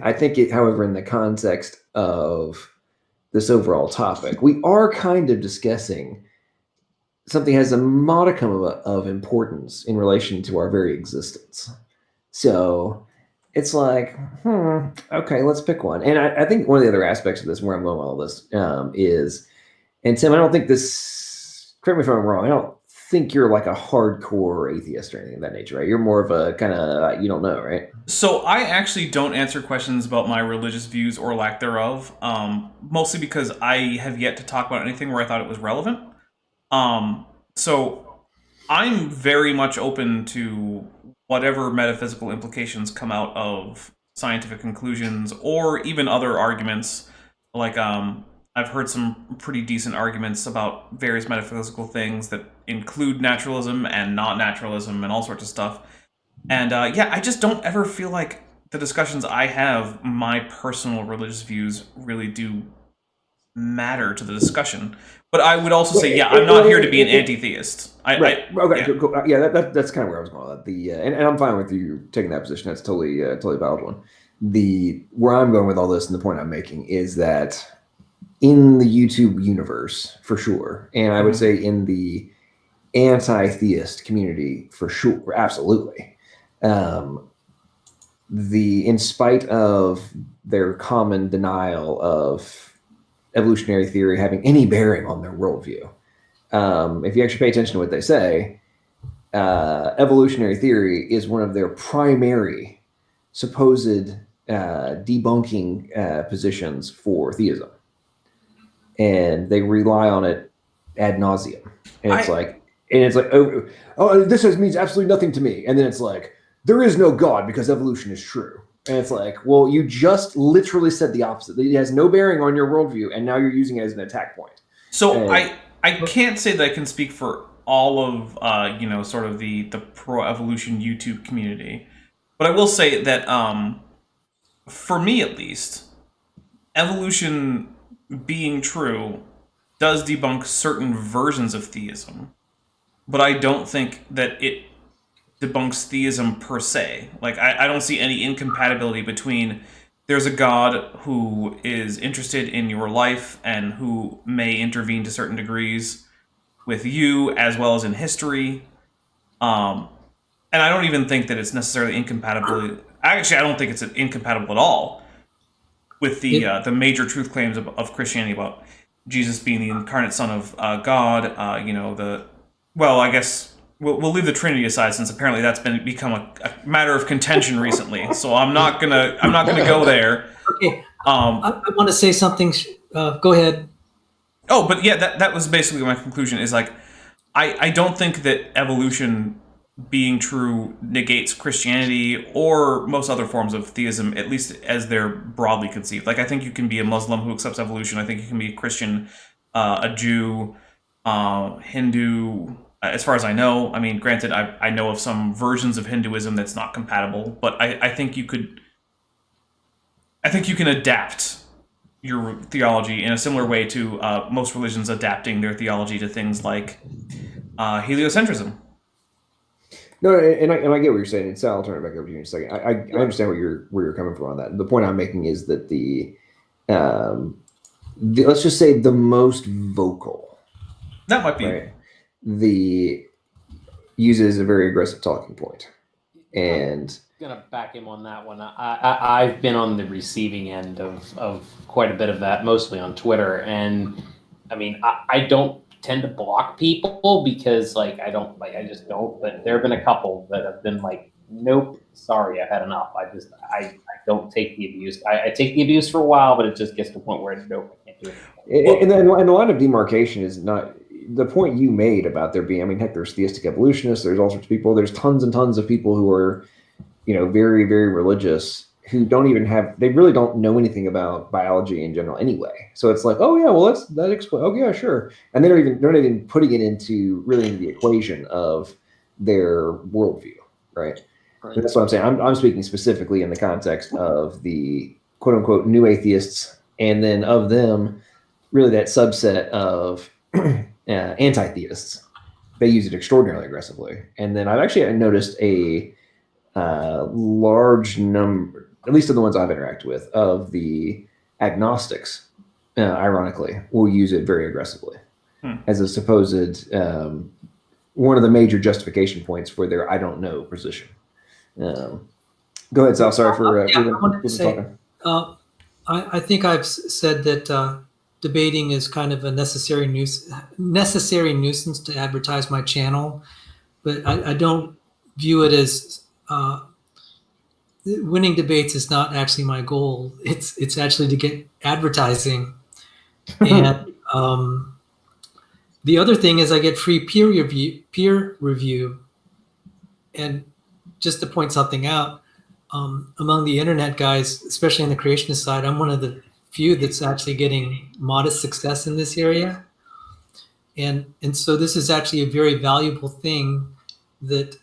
I think however, in the context of this overall topic, we are kind of discussing something that has a modicum of importance in relation to our very existence. So it's like, okay, let's pick one. And I think one of the other aspects of this, where I'm going with all this, is, and Tim, I don't think this, correct me if I'm wrong, I don't think you're like a hardcore atheist or anything of that nature, right? You're more of a kind of, you don't know, right? So I actually don't answer questions about my religious views or lack thereof, mostly because I have yet to talk about anything where I thought it was relevant. So I'm very much open to whatever metaphysical implications come out of scientific conclusions or even other arguments. Like, I've heard some pretty decent arguments about various metaphysical things that include naturalism and not naturalism and all sorts of stuff. And I just don't ever feel like the discussions I have, my personal religious views really do matter to the discussion. But I would also say, I'm not here to be an anti-theist. Cool. Yeah, that's kind of where I was going with that. And I'm fine with you taking that position. That's totally a valid one. Where I'm going with all this and the point I'm making is that in the YouTube universe, for sure, and I would say in the anti-theist community, for sure, absolutely, in spite of their common denial of evolutionary theory having any bearing on their worldview, if you actually pay attention to what they say, evolutionary theory is one of their primary supposed debunking positions for theism. And they rely on it ad nauseum. And it's like, this means absolutely nothing to me. And then it's like, there is no God because evolution is true. And it's like, well, you just literally said the opposite. It has no bearing on your worldview, and now you're using it as an attack point. So I can't say that I can speak for all of sort of the pro-evolution YouTube community, but I will say that for me at least, evolution being true does debunk certain versions of theism, but I don't think that it debunks theism per se. Like, I don't see any incompatibility between there's a God who is interested in your life and who may intervene to certain degrees with you as well as in history. And I don't even think that it's necessarily incompatible. Actually, I don't think it's incompatible at all with the major truth claims of Christianity about Jesus being the incarnate Son of God. I guess we'll leave the Trinity aside, since apparently that's become a matter of contention recently. So I'm not gonna go there. Okay. I want to say something. Go ahead. Oh, but yeah, that was basically my conclusion. Is like, I don't think that evolution being true negates Christianity or most other forms of theism, at least as they're broadly conceived. Like, I think you can be a Muslim who accepts evolution. I think you can be a Christian, a Jew, Hindu. As far as I know, I mean, granted, I know of some versions of Hinduism that's not compatible, but I think you can adapt your theology in a similar way to most religions adapting their theology to things like heliocentrism. No, and I get what you're saying. And Sal, I'll turn it back over to you in a second. I understand where you're coming from on that. The point I'm making is that the let's just say the most vocal, that might be right, the uses a very aggressive talking point, and gonna back him on that one. I've been on the receiving end of quite a bit of that, mostly on Twitter, and I mean I don't tend to block people because I just don't. But there have been a couple that have been like, nope, sorry, I've had enough. I don't take the abuse. I take the abuse for a while, but it just gets to a point where nope, I can't do it. And the line of demarcation is not the point you made about there being. I mean, heck, there's theistic evolutionists. There's all sorts of people. There's tons and tons of people who are, very, very religious, who don't even they really don't know anything about biology in general anyway. So it's like, oh yeah, well that explains. Oh yeah, sure. And they're not even putting it into the equation of their worldview, right? So that's what I'm saying. I'm speaking specifically in the context of the quote unquote new atheists, and then of them, really that subset of anti-theists. They use it extraordinarily aggressively. And then I noticed a large number, at least of the ones I've interacted with, of the agnostics, ironically, will use it very aggressively as a supposed one of the major justification points for their I don't know position. Go ahead, Sal. Sorry for talking. I think I've said that debating is kind of a necessary nuisance to advertise my channel, but I don't view it as winning debates is not actually my goal. It's actually to get advertising. And the other thing is I get free peer review. And just to point something out, among the internet guys, especially on the creationist side, I'm one of the few that's actually getting modest success in this area. And so this is actually a very valuable thing that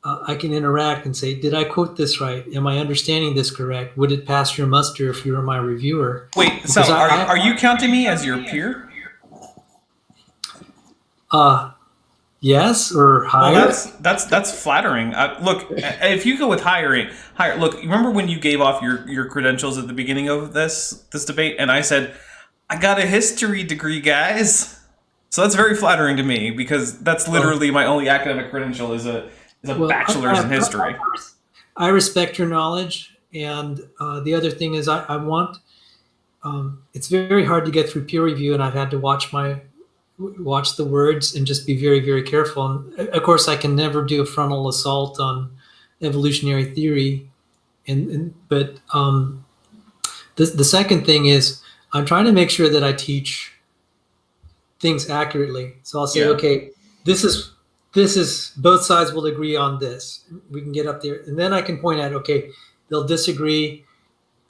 I can interact and say, did I quote this right? Am I understanding this correct? Would it pass your muster if you were my reviewer? Wait, so are you counting me as your peer? Yes, or higher. Well, that's flattering. Look, if you go with higher. Look, remember when you gave off your credentials at the beginning of this debate, and I said, I got a history degree, guys. So that's very flattering to me because that's literally my only academic credential is a bachelor's in history. I respect your knowledge, and the other thing is I want. It's very hard to get through peer review, and I've had to watch the words and just be very, very careful. And of course, I can never do a frontal assault on evolutionary theory. But the second thing is I'm trying to make sure that I teach things accurately. So I'll say, okay, this is both sides will agree on this. We can get up there, and then I can point out, okay, they'll disagree.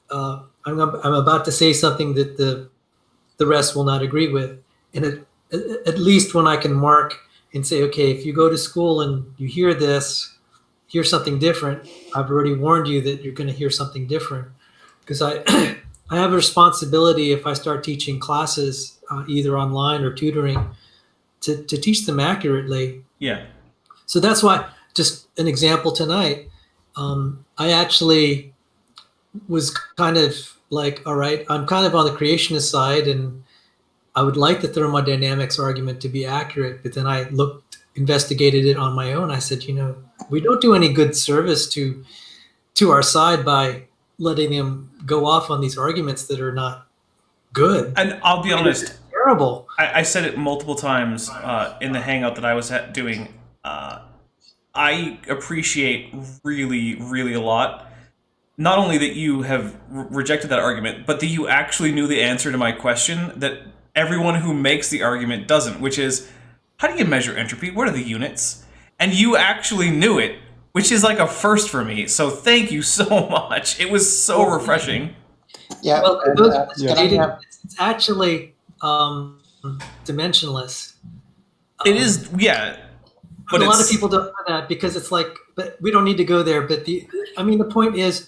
I'm about to say something that the rest will not agree with, and at least when I can mark and say, okay, if you go to school and you hear something different, I've already warned you that you're going to hear something different, because I have a responsibility if I start teaching classes either online or tutoring to teach them accurately. Yeah. So that's why, just an example tonight, I actually was kind of like, all right, I'm kind of on the creationist side, and I would like the thermodynamics argument to be accurate, but then I investigated it on my own. I said, we don't do any good service to our side by letting them go off on these arguments that are not good. And I'll be honest, it's terrible. I said it multiple times in the hangout that I was doing. I appreciate really, really a lot, not only that you have rejected that argument, but that you actually knew the answer to my question that everyone who makes the argument doesn't, which is, how do you measure entropy? What are the units? And you actually knew it, which is like a first for me. So thank you so much. It was so refreshing. Yeah. Well, it's actually dimensionless. It is, yeah. But a lot of people don't know that because it's like, but we don't need to go there. But the point is,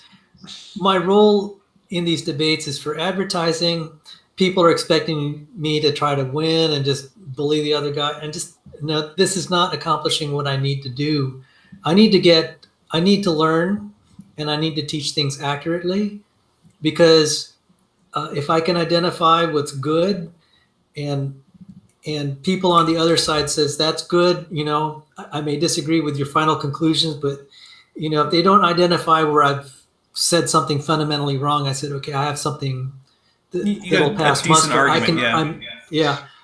my role in these debates is for advertising. People are expecting me to try to win and just bully the other guy, and just no, this is not accomplishing what I need to do. I need to learn, and I need to teach things accurately, because if I can identify what's good, and people on the other side says that's good, I may disagree with your final conclusions, but if they don't identify where I've said something fundamentally wrong, I said, okay, I have something that'll pass muster.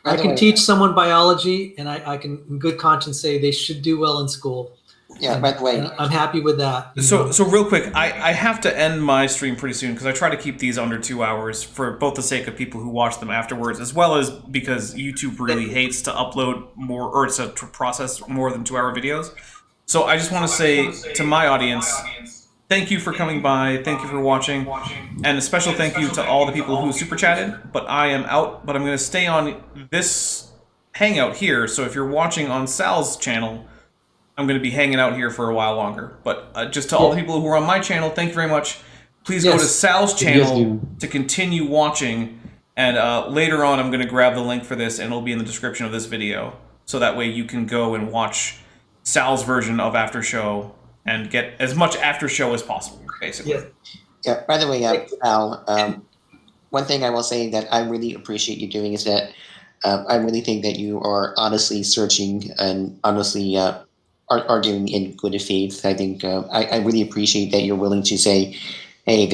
I can teach someone biology, and I can in good conscience say they should do well in school. Yeah, by the way, I'm happy with that. So real quick, I have to end my stream pretty soon because I try to keep these under 2 hours for both the sake of people who watch them afterwards, as well as because YouTube really hates to upload more or to process more than 2-hour videos. So I just want to say to my audience, thank you for coming by, thank you for watching, and a special thank you to all the people who super chatted. But I am out, but I'm going to stay on this hangout here. So if you're watching on Sal's channel, I'm going to be hanging out here for a while longer. But just to all the people who are on my channel, thank you very much. Please go to Sal's channel to continue watching. And later on, I'm going to grab the link for this, and it'll be in the description of this video. So that way you can go and watch Sal's version of After Show and get as much After Show as possible, basically. Yeah. By the way, Sal, one thing I will say that I really appreciate you doing is that I really think that you are honestly searching and honestly are doing in good faith. I think I really appreciate that you're willing to say, hey, this